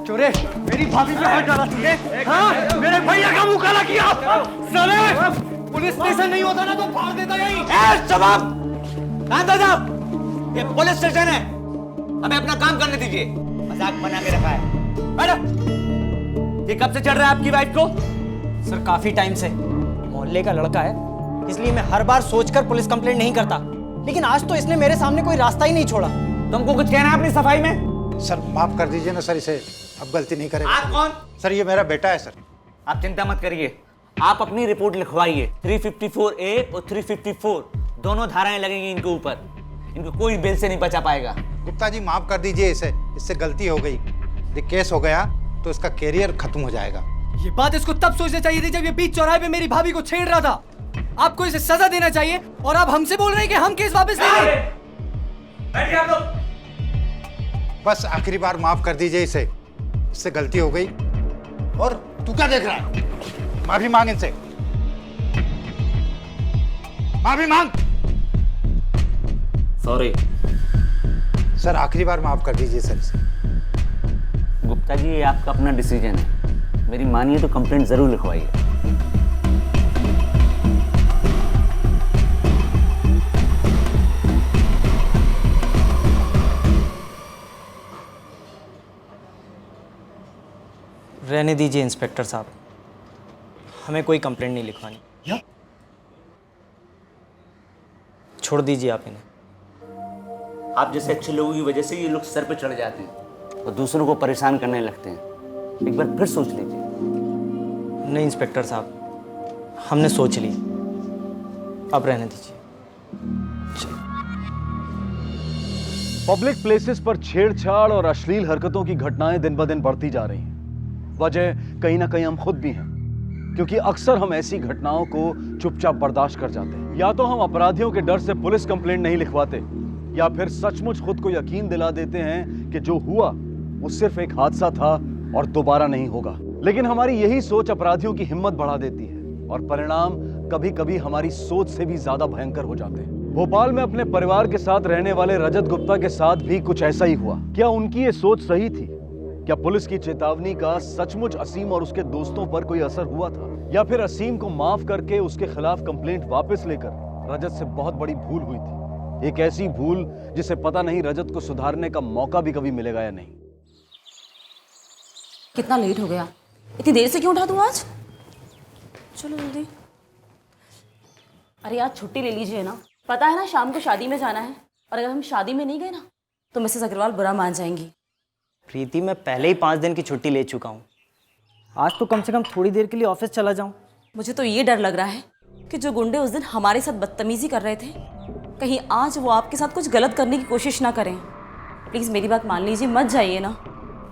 चोरे, मेरी भाभी पे हाथ डाला तूने? हाँ? मेरे भैया का मुंह काला किया। साले, पुलिस स्टेशन नहीं होता ना तो फाड़ देता यहीं। जवाब! शांत हो जाओ। ये पुलिस स्टेशन है, हमें अपना काम करने दीजिए। मजाक बना के रखा है। बैठो। ये कब से चढ़ रहा है आपकी वाइफ को? सर काफी टाइम से। मोहल्ले का लड़का है, इसलिए मैं हर बार सोचकर पुलिस कंप्लेंट नहीं करता, लेकिन आज तो इसने मेरे सामने कोई रास्ता ही नहीं छोड़ा। तुमको कुछ कहना है अपनी सफाई में? सर माफ कर दीजिए ना सर, इसे अब गलती नहीं करेगा। आप कौन? सर ये मेरा बेटा है सर। आप चिंता मत करिए, आप अपनी रिपोर्ट लिखवाइए। 354A और 354 दोनों धाराएं लगेंगी इनके ऊपर। इनको कोई बेल से नहीं बचा पाएगा। गुप्ता जी माफ कर दीजिए इसे, इससे गलती हो गई। ये केस हो गया तो इसका कैरियर खत्म हो जाएगा। ये बात इसको तब सोचना चाहिए थी जब ये बीच चौराहे पे मेरी भाभी को छेड़ रहा था। आपको इसे सजा देना चाहिए और आप हमसे बोल रहे हैं कि हम केस वापस ले लें। बैठिए आप लोग। बस आखिरी बार माफ कर दीजिए इसे, इससे गलती हो गई। और तू क्या देख रहा है? माफी मांग इनसे, माफी मांग। सॉरी सर आखिरी बार माफ कर दीजिए सर इसे। गुप्ता जी, ये आपका अपना डिसीजन है। मेरी मानिए तो कंप्लेंट जरूर लिखवाइए। रहने दीजिए इंस्पेक्टर साहब, हमें कोई कंप्लेंट नहीं लिखवानी। छोड़ दीजिए आप इन्हें। आप जैसे अच्छे लोगों की वजह से ये लोग सर पे चढ़ जाते हैं और दूसरों को परेशान करने लगते हैं। एक बार फिर सोच लीजिए। नहीं इंस्पेक्टर साहब, हमने सोच ली, अब रहने दीजिए। पब्लिक प्लेसेस पर छेड़छाड़ और अश्लील हरकतों की घटनाएं दिन ब दिन बढ़ती जा रही हैं। वजह कहीं ना कहीं हम खुद भी हैं, क्योंकि अक्सर हम ऐसी घटनाओं को चुपचाप बर्दाश्त कर जाते हैं। या तो हम अपराधियों के डर से पुलिस कंप्लेंट नहीं लिखवाते, या फिर सचमुच खुद को यकीन दिला देते हैं कि जो हुआ वो सिर्फ एक हादसा था और दोबारा नहीं होगा। लेकिन हमारी यही सोच अपराधियों की हिम्मत बढ़ा देती है और परिणाम कभी कभी हमारी सोच से भी ज्यादा भयंकर हो जाते हैं। भोपाल में अपने परिवार के साथ रहने वाले रजत गुप्ता के साथ भी कुछ ऐसा ही हुआ। क्या उनकी ये सोच सही थी? क्या पुलिस की चेतावनी का सचमुच असीम और उसके दोस्तों पर कोई असर हुआ था, या फिर असीम को माफ करके उसके खिलाफ कंप्लेंट वापस लेकर रजत से बहुत बड़ी भूल हुई थी? एक ऐसी भूल जिसे पता नहीं रजत को सुधारने का मौका भी कभी मिलेगा या नहीं। कितना लेट हो गया, इतनी देर से क्यों उठा तू आज? चलो जल्दी। अरे यार छुट्टी ले लीजिए ना, पता है ना शाम को शादी में जाना है, और अगर हम शादी में नहीं गए ना तो मिसेस अग्रवाल बुरा मान जाएंगी। प्रीति, मैं पहले ही 5 दिन की छुट्टी ले चुका हूँ, आज तो कम से कम थोड़ी देर के लिए ऑफिस चला जाऊँ। मुझे तो ये डर लग रहा है कि जो गुंडे उस दिन हमारे साथ बदतमीजी कर रहे थे, कहीं आज वो आपके साथ कुछ गलत करने की कोशिश ना करें। प्लीज़ मेरी बात मान लीजिए, मत जाइए ना।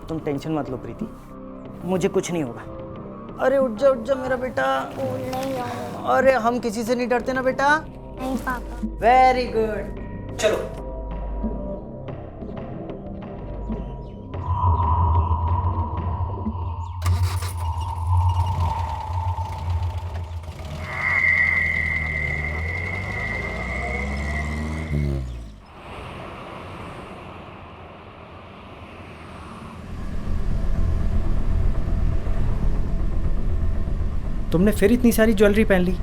तुम टेंशन मत लो प्रीति, मुझे कुछ नहीं होगा। अरे उठ जा मेरा बेटा। अरे हम किसी से नहीं डरते ना बेटा। नहीं पापा। वेरी गुड, चलो। तुमने फिर इतनी सारी ज्वेलरी पहन ली।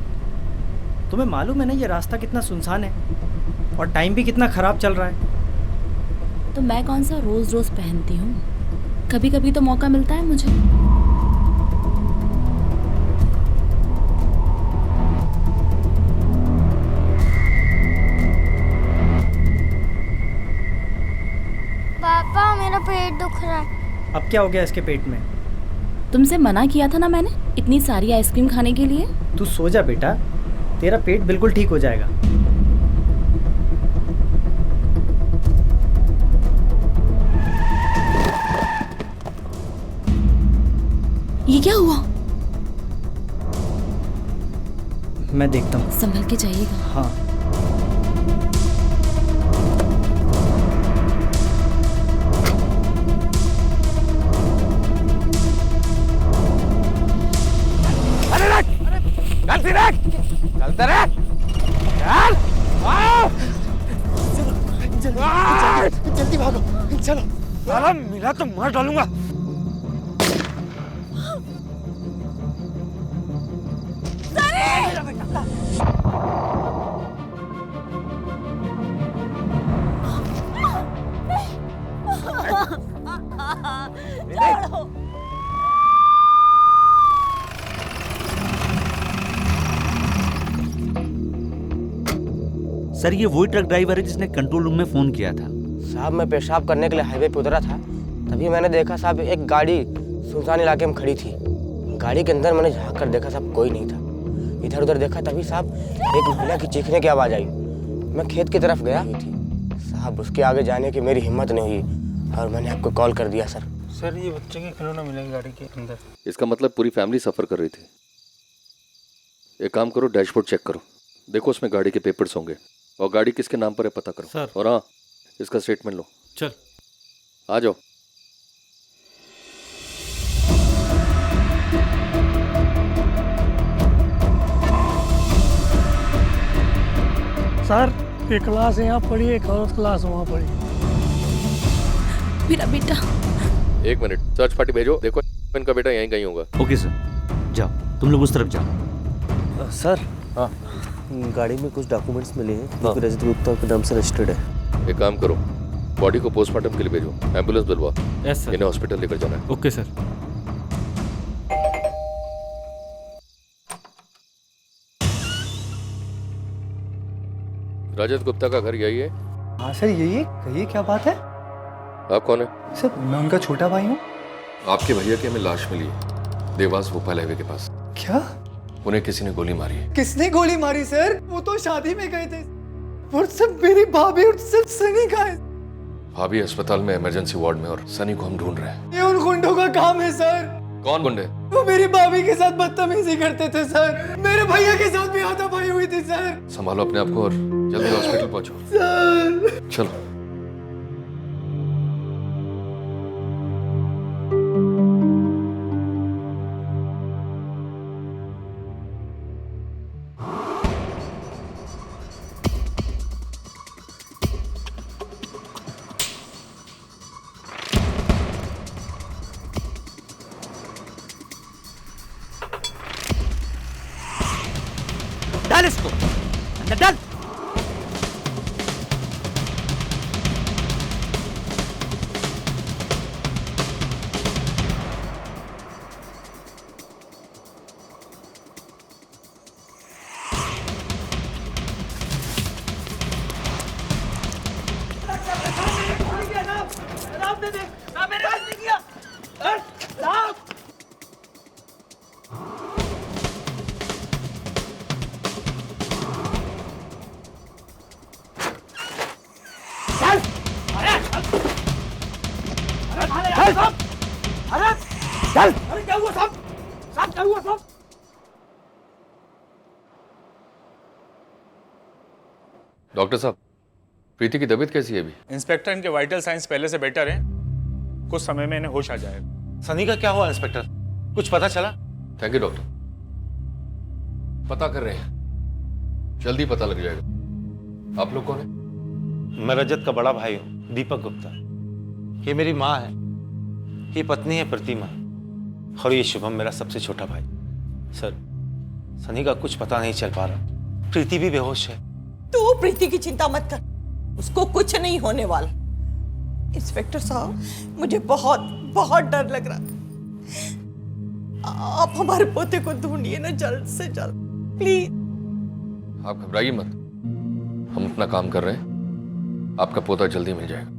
तुम्हें मालूम है ना ये रास्ता कितना सुनसान है और टाइम भी कितना ख़राब चल रहा है। तो मैं कौन सा रोज़ रोज़ पहनती हूँ, कभी कभी तो मौका मिलता है मुझे। पापा मेरा पेट दुख रहा है। अब क्या हो गया इसके पेट में? तुमसे मना किया था ना मैंने इतनी सारी आइसक्रीम खाने के लिए। तू सो जा बेटा, तेरा पेट बिल्कुल ठीक हो जाएगा। ये क्या हुआ? मैं देखता हूँ। संभल के जाइएगा। हाँ। चलते रह। जल्दी भागो, चलो। साला मिला तो मार डालूंगा। सर ये वही ट्रक ड्राइवर है जिसने कंट्रोल रूम में फ़ोन किया था। साहब मैं पेशाब करने के लिए हाईवे पे उतरा था, तभी मैंने देखा साहब एक गाड़ी सुनसान इलाके में खड़ी थी। गाड़ी के अंदर मैंने झाँक कर देखा साहब कोई नहीं था। इधर उधर देखा तभी साहब एक महिला की चीखने की आवाज़ आई। मैं खेत की तरफ गया थी साहब, उसके आगे जाने की मेरी हिम्मत नहीं हुई और मैंने आपको कॉल कर दिया सर। सर ये बच्चे के खिलौना मिलेंगे गाड़ी के अंदर। इसका मतलब पूरी फैमिली सफ़र कर रही थी। एक काम करो, डैशबोर्ड चेक करो, देखो उसमें गाड़ी के पेपर्स होंगे और गाड़ी किसके नाम पर है पता करो। सर। और हाँ, इसका स्टेटमेंट लो। चल आ जाओ। सर एक क्लास यहाँ पढ़ी, एक औरत क्लास वहाँ पढ़ी। मेरा बेटा। एक मिनट, सर्च पार्टी भेजो, देखो इनका बेटा यहीं कहीं होगा। ओके सर, जाओ तुम लोग उस तरफ जाओ। सर हाँ, गाड़ी में कुछ डॉक्यूमेंट्स मिले हैं जो कि रजत गुप्ता के नाम से रजिस्टर्ड है। एक काम करो, बॉडी को पोस्टमार्टम के लिए भेजो, एम्बुलेंस बुलवा। Yes sir. इन्हें हॉस्पिटल लेकर जाना है। Okay sir. रजत गुप्ता का घर यही है? हाँ सर यही है। कहिए क्या बात है? आप कौन है? सर मैं उनका छोटा भाई हूँ। आपके भैया की हमें लाश मिली है देवास भोपाल हाईवे के पास। क्या? उन्हें किसी ने गोली मारी है। किसने गोली मारी सर? वो तो शादी में गए थे और सब मेरी भाभी और सब सनी का है। भाभी अस्पताल में इमरजेंसी वार्ड में और सनी को हम ढूंढ रहे हैं। ये उन गुंडों का काम है सर। कौन गुंडे? वो मेरी भाभी के साथ बदतमीजी करते थे सर। मेरे भैया के साथ भी हाथापाई हुई थी सर। संभालो अपने आप को और जल्दी हॉस्पिटल पहुंचो। सर चलो। डाल इसको अंदर डाल। चल। अरे क्या हुआ साहब? साहब क्या हुआ साहब? डॉक्टर साहब, प्रीति की तबीयत कैसी है अभी? इंस्पेक्टर, इनके वाइटल साइंस पहले से बेटर है, कुछ समय में इन्हें होश आ जाएगा। सनी का क्या हुआ इंस्पेक्टर? कुछ पता चला? थैंक यू डॉक्टर, पता कर रहे हैं, जल्दी पता लग जाएगा। आप लोग कौन है? मैं रजत का बड़ा भाई हूँ, दीपक गुप्ता। ये मेरी माँ है, ये पत्नी है प्रतिमा, और ये शुभम मेरा सबसे छोटा भाई। सर सनी का कुछ पता नहीं चल पा रहा। प्रीति भी बेहोश है। तू प्रीति की चिंता मत कर, उसको कुछ नहीं होने वाला। इंस्पेक्टर साहब, मुझे बहुत बहुत डर लग रहा। आप हमारे पोते को ढूंढिए ना जल्द से जल्द, प्लीज। आप घबराइए मत, हम अपना काम कर रहे हैं, आपका पोता जल्दी मिल जाएगा।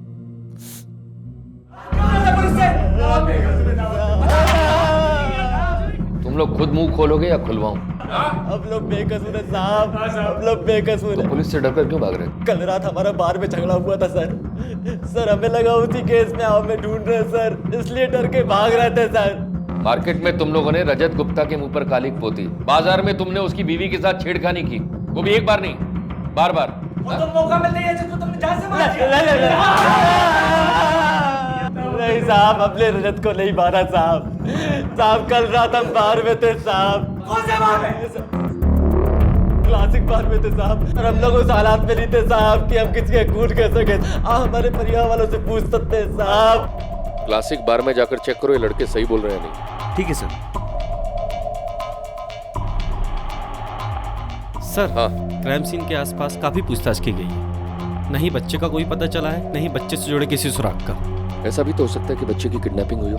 तुम लोग खुद मुंह खोलोगे या खुलवाऊं? हम लोग बेकसूर है साहब, हम लोग बेकसूर तो है। पुलिस से डरकर क्यों भाग रहे? कल रात हमारा बार में झगड़ा हुआ था सर। सर हमें लगा उसी केस में हमें ढूंढ रहे सर, इसलिए डर के भाग रहे थे सर। मार्केट में तुम लोगों ने रजत गुप्ता के मुंह पर कालिक पोती, बाजार में तुमने उसकी बीवी के साथ छेड़खानी की, वो भी एक बार नहीं, बार बार। तो मौका मिलता है जिसको तुमने जान से मारा। नहीं साहब, हमने रजत को नहीं मारा साहब। साहब कल रात हम बार में थे साहब। कौन से बार में? क्लासिक बार में थे साहब, और हम लोग उस हालात में नहीं थे साहब कि हम किसी के खून कर सके। आप हमारे परिवार वालों से पूछ सकते हैं साहब। क्लासिक बार में जाकर चेक करो ये लड़के सही बोल रहे हैं नहीं। ठीक है सर। सर, हाँ, क्राइम सीन के आसपास काफी पूछताछ की गई है, नहीं बच्चे का कोई पता चला है, नहीं बच्चे से जुड़े किसी सुराग का। ऐसा भी तो हो सकता है कि बच्चे की किडनैपिंग हुई हो,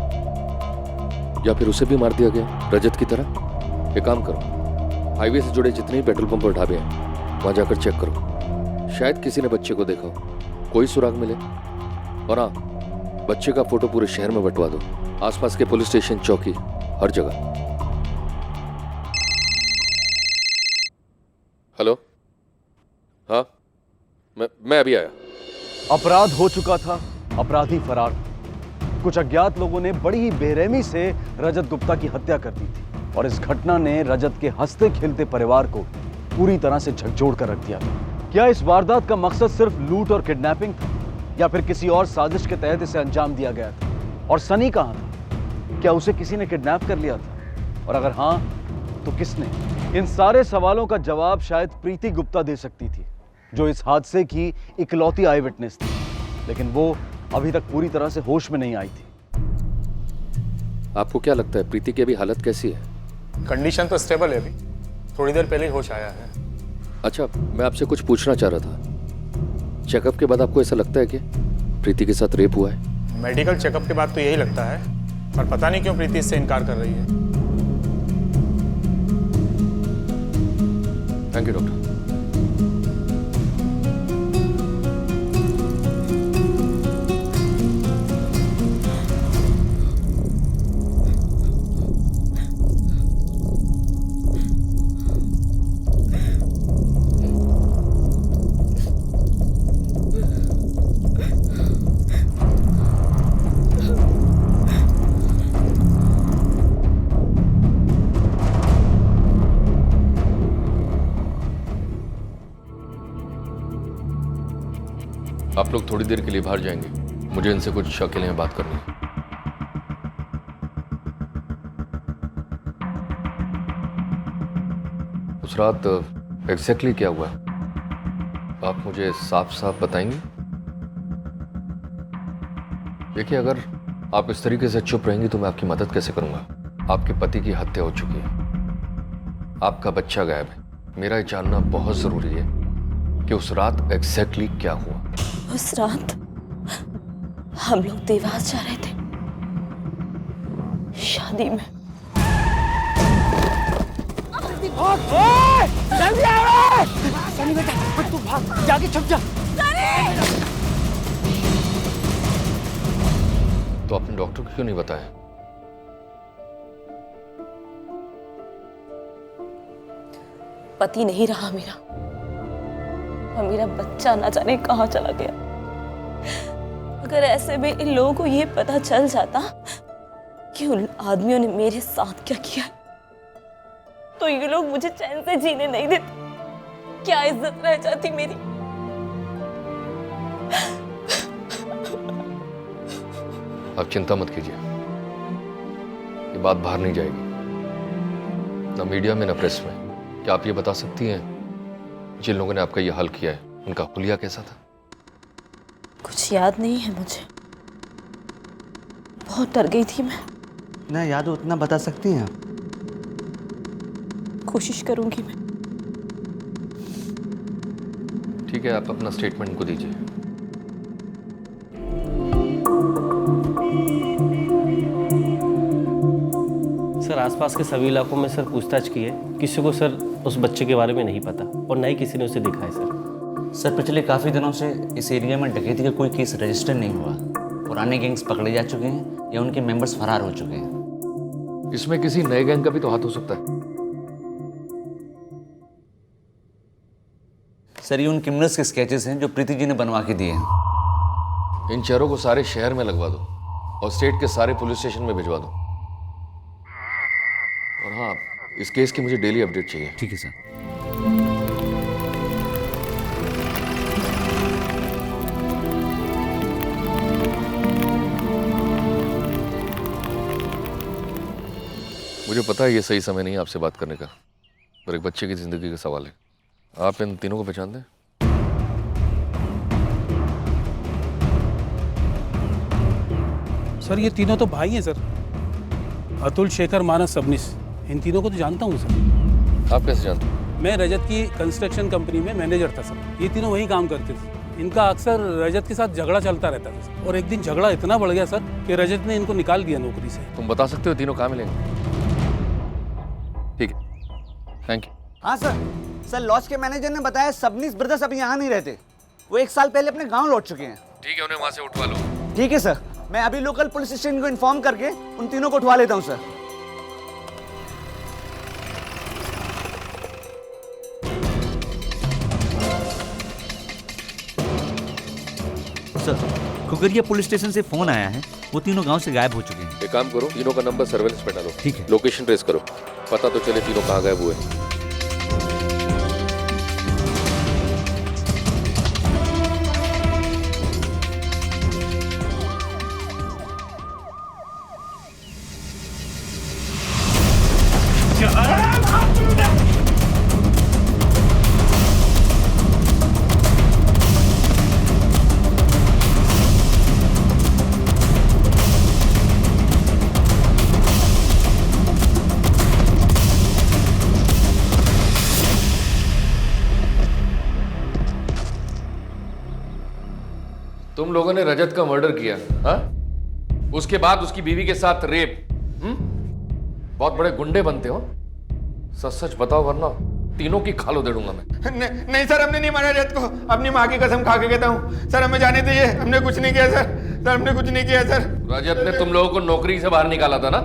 या फिर उसे भी मार दिया गया रजत की तरह। एक काम करो, हाईवे से जुड़े जितने भी पेट्रोल पंप और ढाबे हैं वहां जाकर चेक करो, शायद किसी ने बच्चे को देखा हो, कोई सुराग मिले। और हाँ, बच्चे का फोटो पूरे शहर में बंटवा दो, आसपास के पुलिस स्टेशन, चौकी, हर जगह। हेलो, हाँ, मैं अभी आया। अपराध हो चुका था, अपराधी फरार। कुछ अज्ञात लोगों ने बड़ी ही बेरहमी से रजत गुप्ता की हत्या कर दी थी, और इस घटना ने रजत के हंसते खेलते परिवार को पूरी तरह से झकझोर कर रख दिया था। क्या इस वारदात का मकसद सिर्फ लूट और किडनैपिंग था, या फिर किसी और साजिश के तहत इसे अंजाम दिया गया था? और सनी कहां था? क्या उसे किसी ने किडनैप कर लिया था, और अगर हां तो किसने? इन सारे सवालों का जवाब शायद प्रीति गुप्ता दे सकती थी, जो इस हादसे की इकलौती आई विटनेस थी, लेकिन वो अभी तक पूरी तरह से होश में नहीं आई थी। आपको क्या लगता है प्रीति की अभी हालत कैसी है? कंडीशन तो स्टेबल है, अभी थोड़ी देर पहले ही होश आया है। अच्छा, मैं आपसे कुछ पूछना चाह रहा था। चेकअप के बाद आपको ऐसा लगता है कि प्रीति के साथ रेप हुआ है? मेडिकल चेकअप के बाद तो यही लगता है, पर पता नहीं क्यों प्रीति इससे इनकार कर रही है। Thank you doctor. आप लोग थोड़ी देर के लिए बाहर जाएंगे, मुझे इनसे कुछ अकेले में बात करनी है। उस रात एग्जैक्टली क्या हुआ आप मुझे साफ साफ बताएंगे? देखिए, अगर आप इस तरीके से चुप रहेंगी तो मैं आपकी मदद कैसे करूंगा? आपके पति की हत्या हो चुकी है, आपका बच्चा गायब है। मेरा ये जानना बहुत जरूरी है कि उस रात एग्जैक्टली क्या हुआ। उस रात हम लोग देवास जा रहे थे, शादी में। जल्दी आओ! सनी बेटा, तू भाग, जाके छुप जा। तो आपने डॉक्टर को क्यों नहीं बताया? पति नहीं रहा मेरा, और मेरा बच्चा न जाने कहां चला गया। अगर ऐसे में इन लोगों को ये पता चल जाता कि उन आदमियों ने मेरे साथ क्या किया, तो ये लोग मुझे चैन से जीने नहीं देते। क्या इज्जत रह जाती मेरी? आप चिंता मत कीजिए, ये बात बाहर नहीं जाएगी, ना मीडिया में ना प्रेस में। क्या आप ये बता सकती हैं जिन लोगों ने आपका ये हाल किया है उनका हुलिया कैसा था? कुछ याद नहीं है मुझे, बहुत डर गई थी मैं। ना याद हो उतना बता सकती हैं आप? कोशिश करूंगी मैं। ठीक है, आप अपना स्टेटमेंट को दीजिए। सर आसपास के सभी इलाकों में सर पूछताछ की है, किसी को सर उस बच्चे के बारे में नहीं पता और ना ही किसी ने उसे दिखा है सर। सर पिछले काफ़ी दिनों से इस एरिया में डकैती का कोई केस रजिस्टर नहीं हुआ। पुराने गैंग्स पकड़े जा चुके हैं या उनके मेंबर्स फरार हो चुके हैं। इसमें किसी नए गैंग का भी तो हाथ हो सकता है। सर ये उन क्रिमिनल्स के स्केचेस हैं जो प्रीति जी ने बनवा के दिए हैं। इन चेहरों को सारे शहर में लगवा दो और स्टेट के सारे पुलिस स्टेशन में भिजवा दो। और हाँ, इस केस की मुझे डेली अपडेट चाहिए। ठीक है सर। मुझे पता है ये सही समय नहीं है आपसे बात करने का, पर एक बच्चे की जिंदगी का सवाल है। आप इन तीनों को पहचानते हैं? सर ये तीनों तो भाई हैं सर, अतुल, शेखर, मानस, सबनिस। इन तीनों को तो जानता हूँ सर। आप कैसे जानते हैं? मैं रजत की कंस्ट्रक्शन कंपनी में मैनेजर था सर। ये तीनों वहीं काम करते थे। इनका अक्सर रजत के साथ झगड़ा चलता रहता था सर। और एक दिन झगड़ा इतना बढ़ गया सर कि रजत ने इनको निकाल दिया नौकरी से। तुम बता सकते हो तीनों कहाँ मिलेंगे? ठीक है, थैंक यू। हाँ सर लॉज के मैनेजर ने बताया सबनीस ब्रदर्स अभी यहाँ नहीं रहते। वो 1 साल पहले अपने गांव लौट चुके हैं। ठीक है, उन्हें वहाँ से उठवा लो। ठीक है सर, मैं अभी लोकल पुलिस स्टेशन को इन्फॉर्म करके उन तीनों को उठवा लेता हूँ सर। सर खुगरिया पुलिस स्टेशन से फोन आया है, वो तीनों गांव से गायब हो चुके हैं। एक काम करो, तीनों का नंबर सर्वेलेंस पे डालो। ठीक है। लोकेशन ट्रेस करो, पता तो चले तीनों कहाँ गायब हुए। तुम लोगों ने रजत का मर्डर किया, हाँ? उसके बाद उसकी बीवी के साथ रेप। बहुत बड़े गुंडे बनते हो। सच सच बताओ वरना तीनों की खाल उधेड़ूंगा मैं। नहीं सर, हमने नहीं मारा रजत को। अपनी माँ की कसम खा के कहता हूँ सर, हमें जाने दीजिए। हमने कुछ नहीं किया सर। हमने कुछ नहीं किया सर। रजत ने तुम लोगों को नौकरी से बाहर निकाला था ना?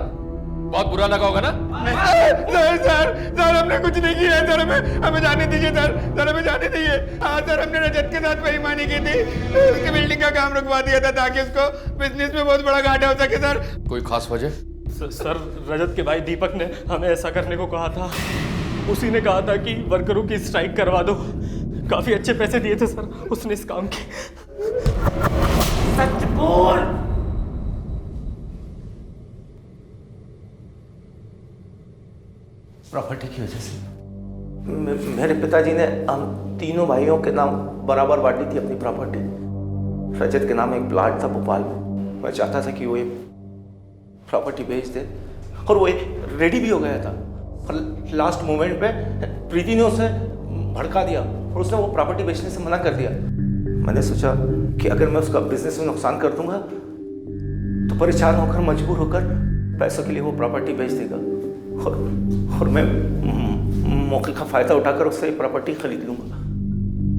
बहुत बुरा लगा होगा ना? नहीं सर, हमने कुछ नहीं किया सर। हमें जाने दीजिए सर, हमें जाने दीजिए। हाँ सर, हमने रजत के साथ बेईमानी की थी। उसकी बिल्डिंग का काम रुकवा दिया था ताकि उसको बिजनेस में बहुत बड़ा घाटा हो सके सर। कोई खास वजह? सर रजत के भाई दीपक ने हमें ऐसा करने को कहा था। उसी ने कहा था कि वर्करों की स्ट्राइक करवा दो। काफी अच्छे पैसे दिए थे सर उसने इस काम के। सच बोल। प्रॉपर्टी की वजह से मेरे पिताजी ने हम तीनों भाइयों के नाम बराबर बांटी थी अपनी प्रॉपर्टी। रजत के नाम एक प्लाट था भोपाल में। मैं चाहता था कि वो ये प्रॉपर्टी बेच दे और वो रेडी भी हो गया था। और लास्ट मोमेंट पे प्रीति ने उसे भड़का दिया और उसने वो प्रॉपर्टी बेचने से मना कर दिया। मैंने सोचा कि अगर मैं उसका बिजनेस में नुकसान कर दूंगा तो परेशान होकर मजबूर होकर पैसों के लिए वो प्रॉपर्टी बेच देगा और मैं मौके का फायदा उठाकर उससे प्रॉपर्टी खरीद लूंगा।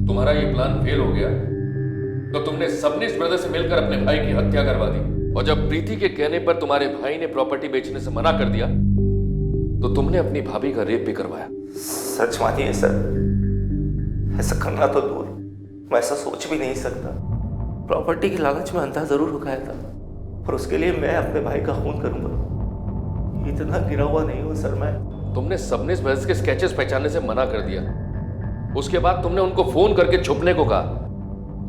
तुम्हारा ये प्लान फेल हो गया तो तुमने सबनिस ब्रदर से मिलकर अपने भाई की हत्या करवा दी। और जब प्रीति के कहने पर तुम्हारे भाई ने प्रॉपर्टी बेचने से मना कर दिया तो तुमने अपनी भाभी का रेप भी करवाया। सच मानिए सर, ऐसा करना तो दूर, मैं ऐसा सोच भी नहीं सकता। प्रॉपर्टी की लालच में अंधा जरूर हो गया था और उसके लिए मैं अपने भाई का खून करूंगा। इतना गिरा हुआ नहीं हूं सर मैं। तुमने सबनिस ब्रदर्स के स्केचेस पहचानने से मना कर दिया। उसके बाद तुमने उनको फोन करके छुपने को कहा।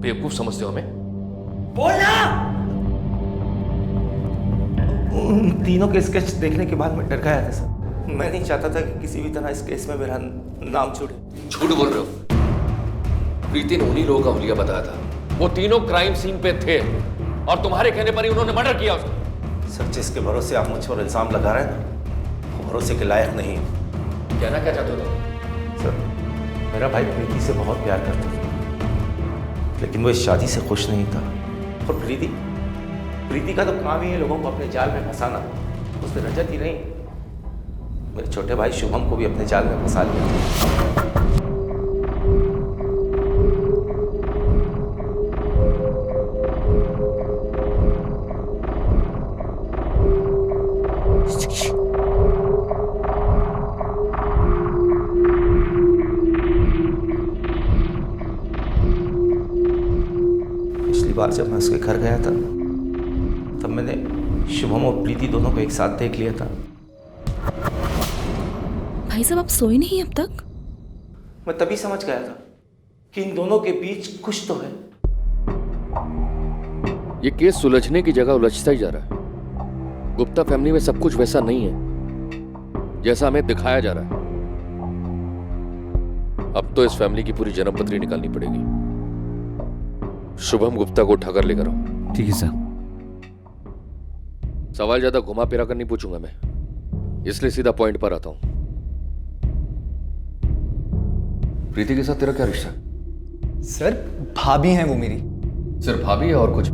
बेवकूफ समझते हो हमें? बोलना। उन तीनों के स्केच देखने के बाद मैं डर गया था सर। मैं नहीं चाहता था कि किसी भी तरह इस केस में मेरा नाम जुड़े। झूठ बोल रहे हो। प्रीति ने उन्हीं लोगों का हुलिया बताया था। वो तीनों क्राइम सीन पे थे और तुम्हारे कहने पर ही उन्होंने मर्डर किया उसको। सर जिसके भरोसे आप मुझ पर इल्जाम लगा रहे हैं ना, वो भरोसे के लायक नहीं। कहना क्या चाहते हो तुम? सर मेरा भाई प्रीति से बहुत प्यार करता था, लेकिन वो इस शादी से खुश नहीं था। और प्रीति का तो काम ही है लोगों को अपने जाल में फंसाना। उसने रजत ही नहीं, मेरे छोटे भाई शुभम को भी अपने जाल में फंसा लिया। पिछली बार जब मैं उसके घर गया था तब मैंने शुभम और प्रीति दोनों को एक साथ देख लिया था। भाई साहब आप सोए नहीं अब तक? मैं तभी समझ गया था कि इन दोनों के बीच कुछ तो है। ये केस सुलझने की जगह उलझता ही जा रहा है। गुप्ता फैमिली में सब कुछ वैसा नहीं है जैसा हमें दिखाया जा रहा है। अब तो इस फैमिली की पूरी जन्मपत्री निकालनी पड़ेगी। शुभम गुप्ता को उठाकर लेकर आओ। ठीक है सर। सवाल ज्यादा घुमा फिरा कर नहीं पूछूंगा मैं, इसलिए सीधा पॉइंट पर आता हूं। प्रीति के साथ तेरा क्या रिश्ता है? सर भाभी हैं वो मेरी। सिर्फ भाभी है और कुछ?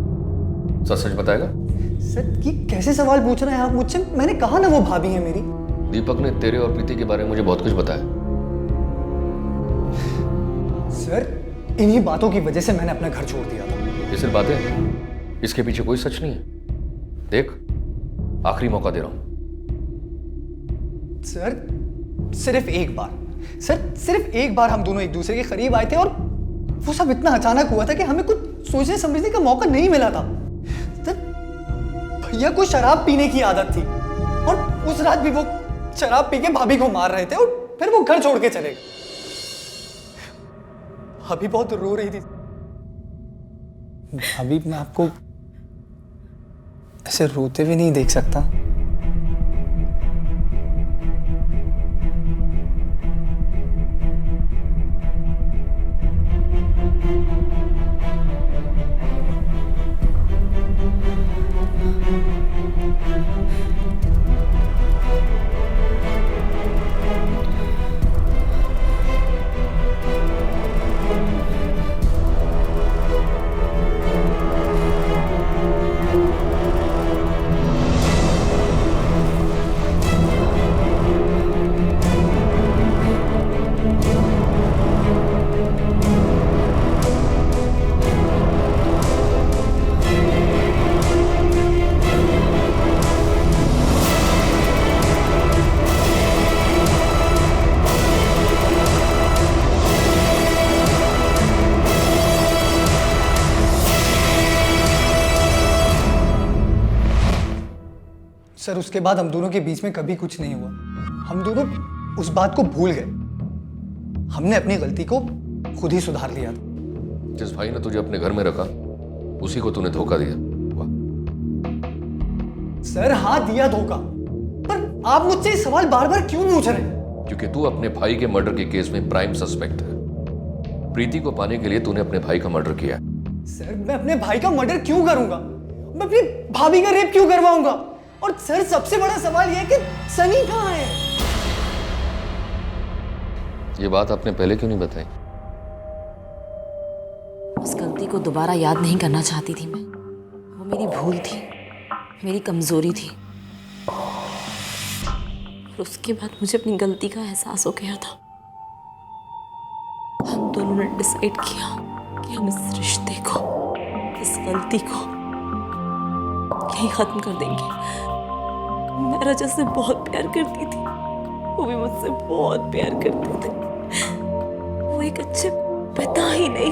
सच सच बताएगा? सर ये कैसे सवाल पूछ रहे हैं आप मुझसे? मैंने कहा ना वो भाभी हैं मेरी। दीपक ने तेरे और प्रीति के बारे में मुझे बहुत कुछ बताया। सर इन्हीं बातों की वजह से मैंने अपना घर छोड़ दिया था। ये सिर्फ बातें, इसके पीछे कोई सच नहीं है। देख आखिरी मौका दे रहा हूं। सर सिर्फ एक बार, सर सिर्फ एक बार हम दोनों एक दूसरे के करीब आए थे और वो सब इतना अचानक हुआ था कि हमें कुछ सोचने समझने का मौका नहीं मिला था। सर भैया को शराब पीने की आदत थी और उस रात भी वो शराब पी के भाभी को मार रहे थे और फिर वो घर छोड़ के चले गए। भाभी बहुत रो रही थी। भाभी मैं आपको ऐसे रोते भी नहीं देख सकता। सर उसके बाद हम दोनों के बीच में कभी कुछ नहीं हुआ। हम दोनों उस बात को भूल गए। हमने अपनी गलती को खुद ही सुधार लिया था। जिस भाई ने तुझे अपने घर में रखा उसी को तूने धोखा दिया। सर हाँ दिया धोखा, पर आप मुझसे ये सवाल बार बार क्यों पूछ रहे हैं? क्योंकि तू अपने भाई के मर्डर के केस में प्राइम सस्पेक्ट है। प्रीति को पाने के लिए तूने अपने भाई का मर्डर किया। सर मैं अपने भाई का मर्डर क्यों करूंगा? मैं अपनी भाभी का रेप क्यों करवाऊंगा? और सर सबसे बड़ा सवाल यह है कि सनी कहाँ है? ये बात आपने पहले क्यों नहीं बताई? उस गलती को दोबारा याद नहीं करना चाहती थी मैं। वो मेरी भूल थी, मेरी कमजोरी थी। और उसके बाद मुझे अपनी गलती का एहसास हो गया था। हम दोनों ने डिसाइड किया कि हम इस रिश्ते को, इस गलती को यही खत्म कर देंगे। मैं रजत से बहुत प्यार करती थी, वो भी मुझसे बहुत प्यार करते थे। वो एक अच्छे पिता ही नहीं,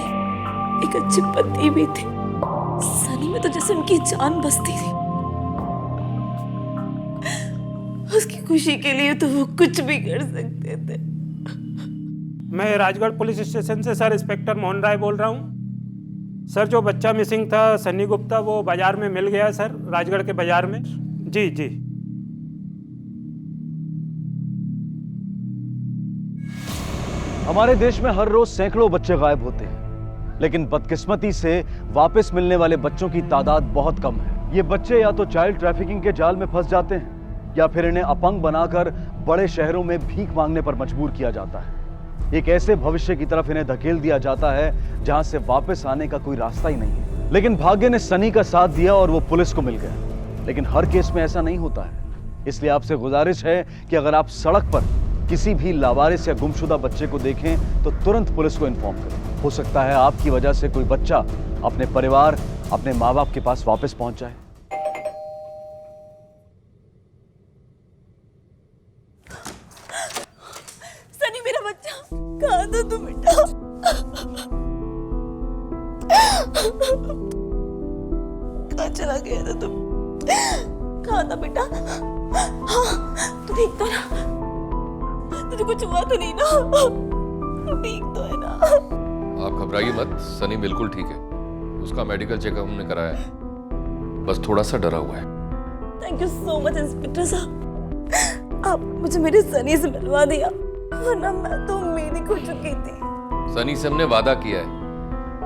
एक अच्छे पति भी थे। सनी में तो जैसे उनकी जान बसती थी। उसकी खुशी के लिए तो वो कुछ भी कर सकते थे। मैं राजगढ़ पुलिस स्टेशन से सर इंस्पेक्टर मोहन राय बोल रहा हूँ। सर जो बच्चा मिसिंग था सनी गुप्ता, वो बाजार में मिल गया सर, राजगढ़ के बाजार में। जी जी। हमारे देश में हर रोज सैकड़ों बच्चे गायब होते हैं, लेकिन बदकिस्मती से वापस मिलने वाले बच्चों की तादाद बहुत कम है। ये बच्चे या तो चाइल्ड ट्रैफिकिंग के जाल में फंस जाते हैं या फिर इन्हें अपंग बनाकर बड़े शहरों में भीख मांगने पर मजबूर किया जाता है। एक ऐसे भविष्य की तरफ इन्हें धकेल दिया जाता है जहां से वापस आने का कोई रास्ता ही नहीं है। लेकिन भाग्य ने सनी का साथ दिया और वो पुलिस को मिल गया। लेकिन हर केस में ऐसा नहीं होता है, इसलिए आपसे गुजारिश है कि अगर आप सड़क पर किसी भी लावारिस या गुमशुदा बच्चे को देखें तो तुरंत पुलिस को इन्फॉर्म करें। हो सकता है आपकी वजह से कोई बच्चा अपने परिवार, अपने माँ बाप के पास वापस पहुंच जाए। सनी मेरा बच्चा, कहाँ था तू बेटा? कहाँ चला गया था तुम? कहाँ था बेटा? हाँ, तू ठीक तो ना? तुझे कुछ हुआ तो नहीं ना? तू ठीक तो है ना? आप घबराइए मत, सनी बिल्कुल ठीक है। उसका मेडिकल चेकअप हमने कराया है, बस थोड़ा सा डरा हुआ है। Thank you so much inspector साहब, आप मुझे मेरे सनी से मिलवा दिया, वरना मैं तो उम्मीद ही खो चुकी थी। सनी से हमने वादा किया है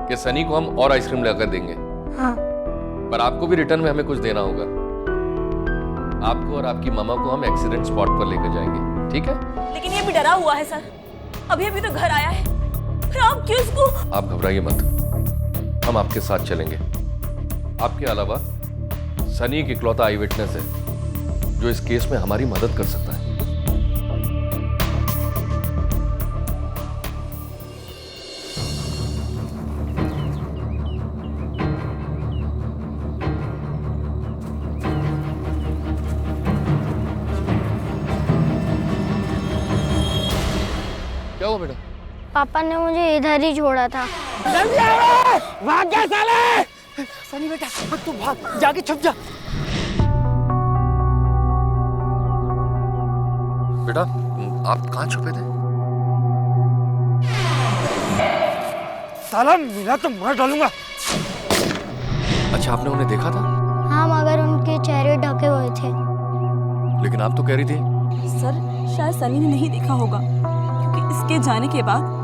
कि सनी को हम और आइसक्रीम लाकर देंगे। हाँ। पर आपको भी रिटर्न में हमें कुछ देना होगा। आपको और आपकी मामा को हम एक्सीडेंट स्पॉट पर लेकर जाएंगे, ठीक है? लेकिन ये भी डरा हुआ है सर, अभी तो घर आया है, फिर आप क्यों इसको? आप घबराइए मत, हम आपके साथ चलेंगे। आपके अलावा सनी एक इकलौता आई विटनेस है जो इस केस में हमारी मदद कर सकता है। क्या हुआ बेटा? पापा ने मुझे इधर ही छोड़ा था। भाग गया साले! सनी बेटा, तू भाग, जाके छुप जा। बेटा, आप कहाँ छुपे थे? साला मिला तो मार डालूंगा। अच्छा, आपने उन्हें देखा था? हाँ, मगर उनके चेहरे ढके हुए थे। लेकिन आप तो कह रही थी। सर, शायद सनी ने नहीं देखा होगा, क्योंकि इसके जाने के बाद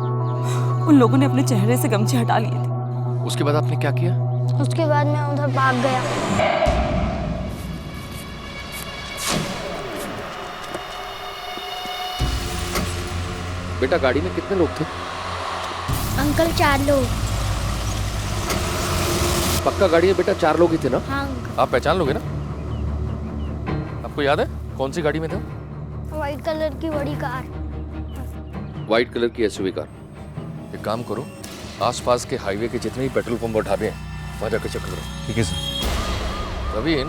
उन लोगों ने अपने चेहरे से गमछे हटा लिए थे। उसके बाद आपने क्या किया? उसके बाद मैं उधर भाग गया। बेटा, गाड़ी में कितने लोग थे? अंकल 4 लोग। पक्का गाड़ी है बेटा, 4 लोग ही थे ना? हाँ। आप पहचान लोगे ना? आपको याद है कौन सी गाड़ी में था? व्हाइट कलर की बड़ी कार। व्हाइट कलर की एसयूवी कार। एक काम करो, आसपास के हाईवे के जितने भी पेट्रोल पंप और ढाबे हैं वहां जाकर चेक करो। ठीक है सर। प्रवीण,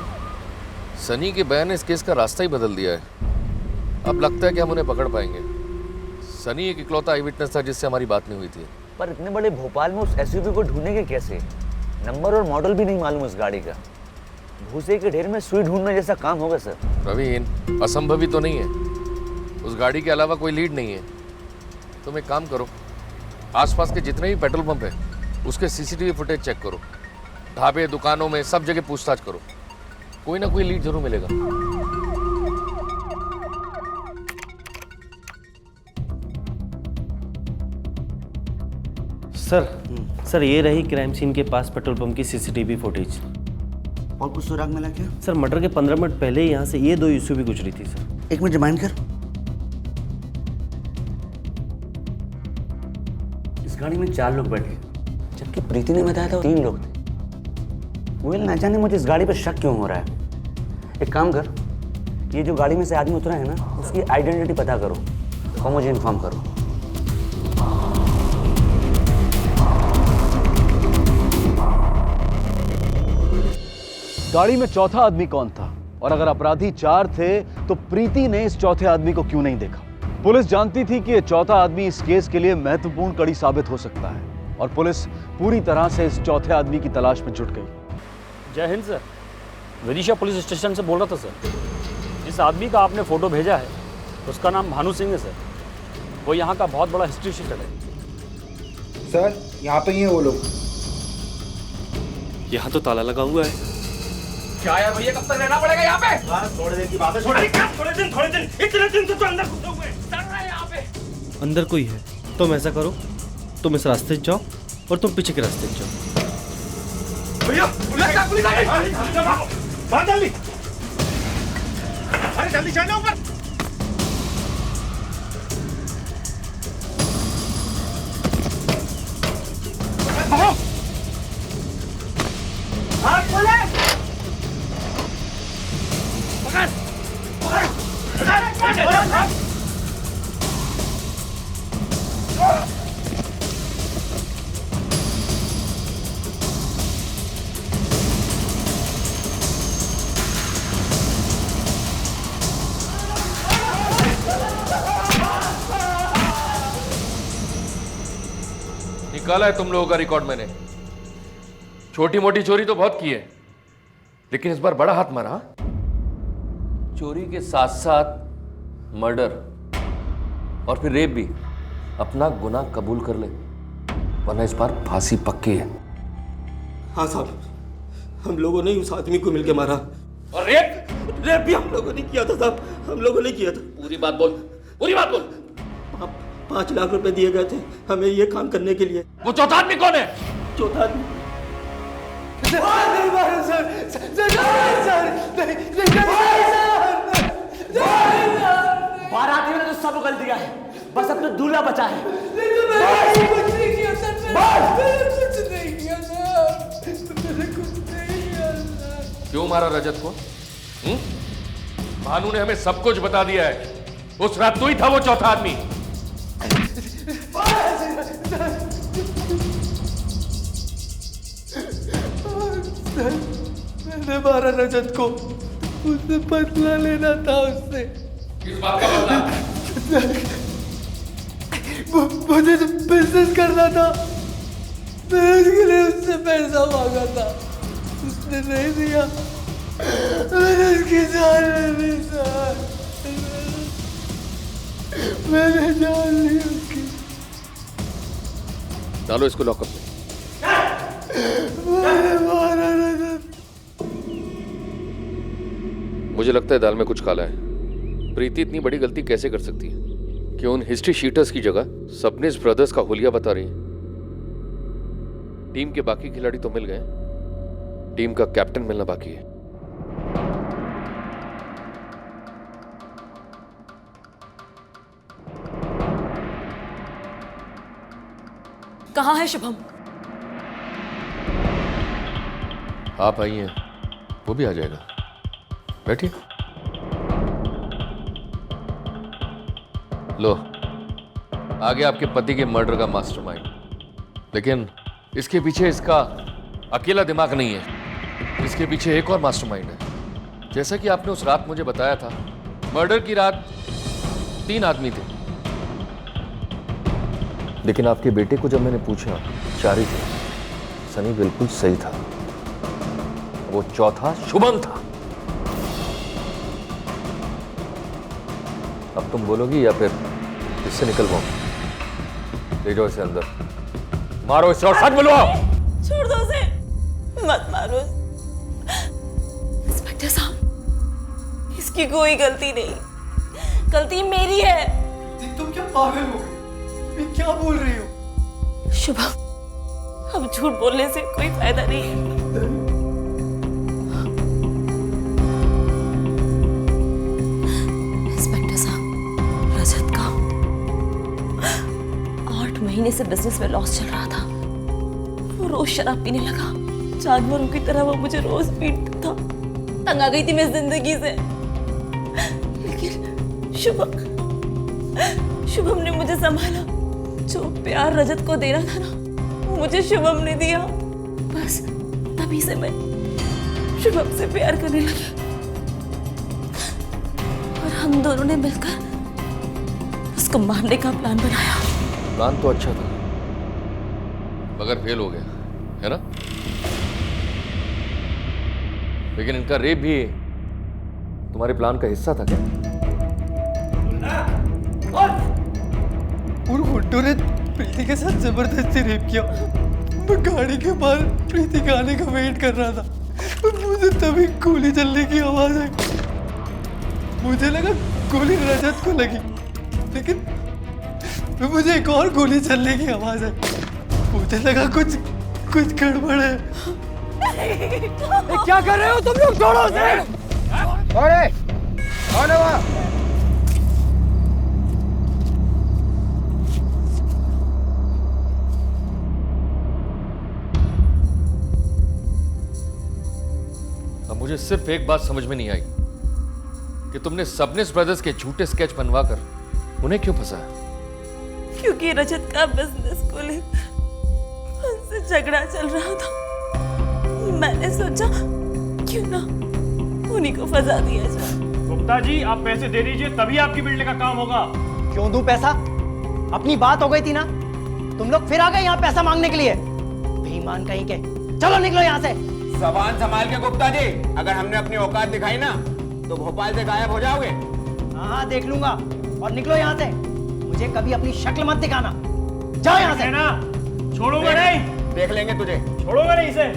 सनी के बयान ने इस केस का रास्ता ही बदल दिया है। अब लगता है कि हम उन्हें पकड़ पाएंगे। सनी एक इकलौता आई विटनेस था जिससे हमारी बात नहीं हुई थी। पर इतने बड़े भोपाल में उस एसयूवी को ढूंढेंगे कैसे? नंबर और मॉडल भी नहीं मालूम उस गाड़ी का। भूसे के ढेर में सुई ढूंढने जैसा काम होगा सर। प्रवीण, असंभव तो नहीं है, उस गाड़ी के अलावा कोई लीड नहीं है। तुम एक काम करो, आसपास के जितने भी पेट्रोल पंप है उसके सीसीटीवी फुटेज चेक करो। ढाबे, दुकानों में सब जगह पूछताछ करो, कोई ना कोई लीड जरूर मिलेगा। सर ये रही क्राइम सीन के पास पेट्रोल पंप की सीसीटीवी फुटेज। और कुछ सुराग मिला क्या? सर, मर्डर के 15 मिनट पहले ही यहाँ से ये 2 एसयूवी गुजरी थी सर। 1 मिनट रिमाइंड कर। इस गाड़ी में 4 लोग बैठे, जबकि प्रीति ने बताया था 3 लोग थे। मोहिल, ना जाने मुझे इस गाड़ी पर शक क्यों हो रहा है। एक काम कर, ये जो गाड़ी में से आदमी उतरा है ना, उसकी आइडेंटिटी पता करो और मुझे इन्फॉर्म करो। गाड़ी में चौथा आदमी कौन था? और अगर अपराधी 4 थे तो प्रीति ने इस चौथे आदमी को क्यों नहीं देखा? पुलिस जानती थी कि यह चौथा आदमी इस केस के लिए महत्वपूर्ण कड़ी साबित हो सकता है और पुलिस पूरी तरह से इस चौथे आदमी की तलाश में जुट गई। जय Hind sir, Vidisha police station से बोल रहा था सर। जिस आदमी का आपने फोटो भेजा है उसका नाम भानु सिंह है सर। वो यहाँ का बहुत बड़ा हिस्ट्री शीटर है सर। यहाँ पे ही है वो लोग। यहाँ तो ताला लगा हुआ है। क्या यार भैया, कब तक रहना पड़ेगा यहाँ पे? थोड़ी देर की बात है। थोड़े दिन इतने दिन से तो अंदर घुसे हुए हैं यहाँ पे। अंदर कोई है? तुम ऐसा करो, तुम इस रास्ते से जाओ और तुम पीछे के रास्ते से जाओ। भैया, पुलिस आ गई। बाहर जल्दी। अरे जल्दी चढ़ना ऊपर। निकाला है तुम लोगों का रिकॉर्ड मैंने। छोटी मोटी चोरी तो बहुत की है, लेकिन इस बार बड़ा हाथ मारा। चोरी के साथ साथ मर्डर और फिर रेप भी। अपना गुनाह कबूल कर ले, वरना इस बार फांसी पक्की है। हाँ साहब, हम लोगों ने उस आदमी को मिलके मारा। और रेप भी हम लोगों ने किया था साहब, हम लोगों ने किया था। पूरी बात बोल, पूरी बात बोल। 5 लाख रुपए दिए गए थे हमें ये काम करने के लिए। वो चौथा आदमी कौन है? चौथा आदमी नहीं मारो सर, बारातियों ने तो सब उगल दिया है, बस अपना दूल्हा बचा है। कुछ नहीं किया सर, कुछ नहीं किया सर, मैंने कुछ नहीं किया सर। क्यों मारा रजत को? भानु ने हमें सब कुछ बता दिया है। उस रात तू ही था वो चौथा आदमी। मैंने मारा रजत को, उससे बदला लेना था उससे। किस बात का बदला? मुझे तो बिजनेस करना था, मैंने उसके लिए उससे पैसा मांगा था, उसने नहीं दिया, मैंने उसकी जान ले ली सर, मैंने जान ली उसकी। डालो इसको लॉकअप में। मैंने मारा रजत। मुझे लगता है दाल में कुछ काला है। प्रीति इतनी बड़ी गलती कैसे कर सकती है कि उन हिस्ट्री शीटर्स की जगह सबनेस ब्रदर्स का हुलिया बता रही है। टीम के बाकी खिलाड़ी तो मिल गए, टीम का कैप्टन मिलना बाकी है। कहाँ है शुभम? आप आई हैं, वो भी आ जाएगा। बैठिए। लो, आ गया आपके पति के मर्डर का मास्टरमाइंड। लेकिन इसके पीछे इसका अकेला दिमाग नहीं है, इसके पीछे एक और मास्टरमाइंड है। जैसा कि आपने उस रात मुझे बताया था, मर्डर की रात 3 आदमी थे, लेकिन आपके बेटे को जब मैंने पूछा 4 ही थे। सनी बिल्कुल सही था, वो चौथा शुभम था। अब तुम बोलोगी या फिर इससे निकलवाओ? ले जाओ इसे अंदर, मारो इसे और सच बुलवाओ। छोड़ दो उसे, मत मारो। इंस्पेक्टर साहब, इसकी कोई गलती नहीं, गलती मेरी है। तुम क्या पागल हो? मैं क्या बोल रही हो? शुभम, अब झूठ बोलने से कोई फायदा नहीं है। इंस्पेक्टर साहब, रजत का 8 महीने से बिजनेस में लॉस चल रहा था। वो रोज शराब पीने लगा, जानवरों की तरह वो मुझे रोज पीटता था। तंग आ गई थी मैं जिंदगी से, लेकिन शुभम ने मुझे संभाला। जो प्यार रजत को देना था ना, वो मुझे शुभम ने दिया। बस तभी से मैं शुभम से प्यार करने लगी, और हम दोनों ने मिलकर उसको मारने का प्लान बनाया। प्लान तो अच्छा था, मगर फेल हो गया, है ना? लेकिन इनका रेप भी तुम्हारे प्लान का हिस्सा था क्या? उन गुंडों ने प्रीति के साथ जबरदस्ती रेप किया। मैं गाड़ी के बाहर प्रीति के आने का वेट कर रहा था, और मुझे तभी गोली चलने की आवाज आई। मुझे लगा गोली रजत को लगी, लेकिन मुझे एक और गोली चलने की आवाज आई। मुझे लगा कुछ गड़बड़ है। क्या कर रहे हो तुम लोग? छोड़ो उसे। अरे कौन है वहाँ? अब मुझे सिर्फ एक बात समझ में नहीं आई कि तुमने सबनेस ब्रदर्स के झूठे स्केच बनवाकर उन्हें क्यों फंसाया? क्योंकि रजत का बिजनेस को लेकर उनसे झगड़ा चल रहा था। मैंने सोचा क्यों ना उन्हीं को फंसा दिया जाए। गुप्ता जी, आप पैसे दे दीजिए, तभी आपकी बिल्डिंग का काम होगा। क्यों दूं पैसा? अपनी बात हो गई थी ना, तुम लोग फिर आ गए यहाँ पैसा मांगने के लिए, बेईमान कहीं के। चलो निकलो यहाँ से। जबान संभाल के गुप्ता जी, अगर हमने अपनी औकात दिखाई ना तो भोपाल से गायब हो जाओगे। हाँ देख लूंगा। और निकलो यहाँ से, मुझे कभी अपनी शक्ल मत दिखाना। जाओ यहाँ से ना। छोड़ूंगा नहीं। देख लेंगे तुझे, छोड़ूंगा नहीं इसे।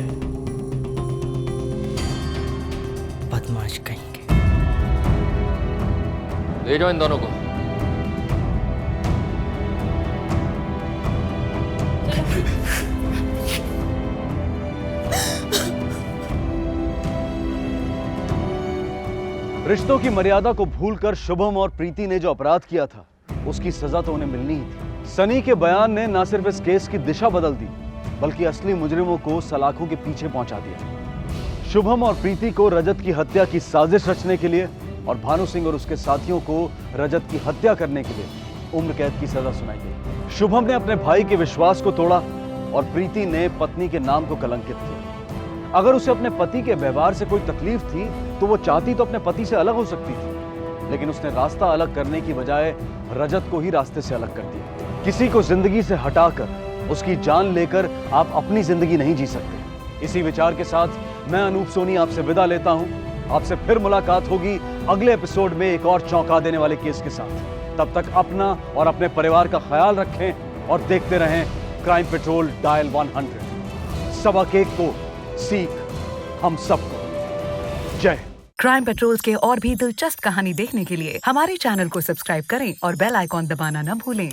बदमाश कहीं के। ले जाओ इन दोनों को। रिश्तों की मर्यादा को भूलकर शुभम और प्रीति ने जो अपराध किया था उसकी सजा तो उन्हें मिलनी ही थी। सनी के बयान ने न सिर्फ इस केस की दिशा बदल दी बल्कि असली मुजरिमों को सलाखों के पीछे पहुंचा दिया। शुभम और प्रीति को रजत की हत्या की साजिश रचने के लिए और भानु सिंह और उसके साथियों को रजत की हत्या करने के लिए उम्र कैद की सजा सुनाई गई। शुभम ने अपने भाई के विश्वास को तोड़ा और प्रीति ने पत्नी के नाम को कलंकित किया। अगर उसे अपने पति के व्यवहार से कोई तकलीफ थी तो वो चाहती तो अपने पति से अलग हो सकती थी, लेकिन उसने रास्ता अलग करने की बजाय रजत को ही रास्ते से अलग कर दिया। किसी को जिंदगी से हटाकर उसकी जान लेकर आप अपनी जिंदगी नहीं जी सकते। इसी विचार के साथ मैं अनूप सोनी आपसे विदा लेता हूं। आपसे फिर मुलाकात होगी अगले एपिसोड में एक और चौंका देने वाले केस के साथ। तब तक अपना और अपने परिवार का ख्याल रखें और देखते रहें क्राइम पेट्रोल डायल 100। सबक एक को सीख हम सबको। जय। क्राइम पेट्रोल्स के और भी दिलचस्प कहानी देखने के लिए हमारे चैनल को सब्सक्राइब करें और बेल आइकॉन दबाना न भूलें।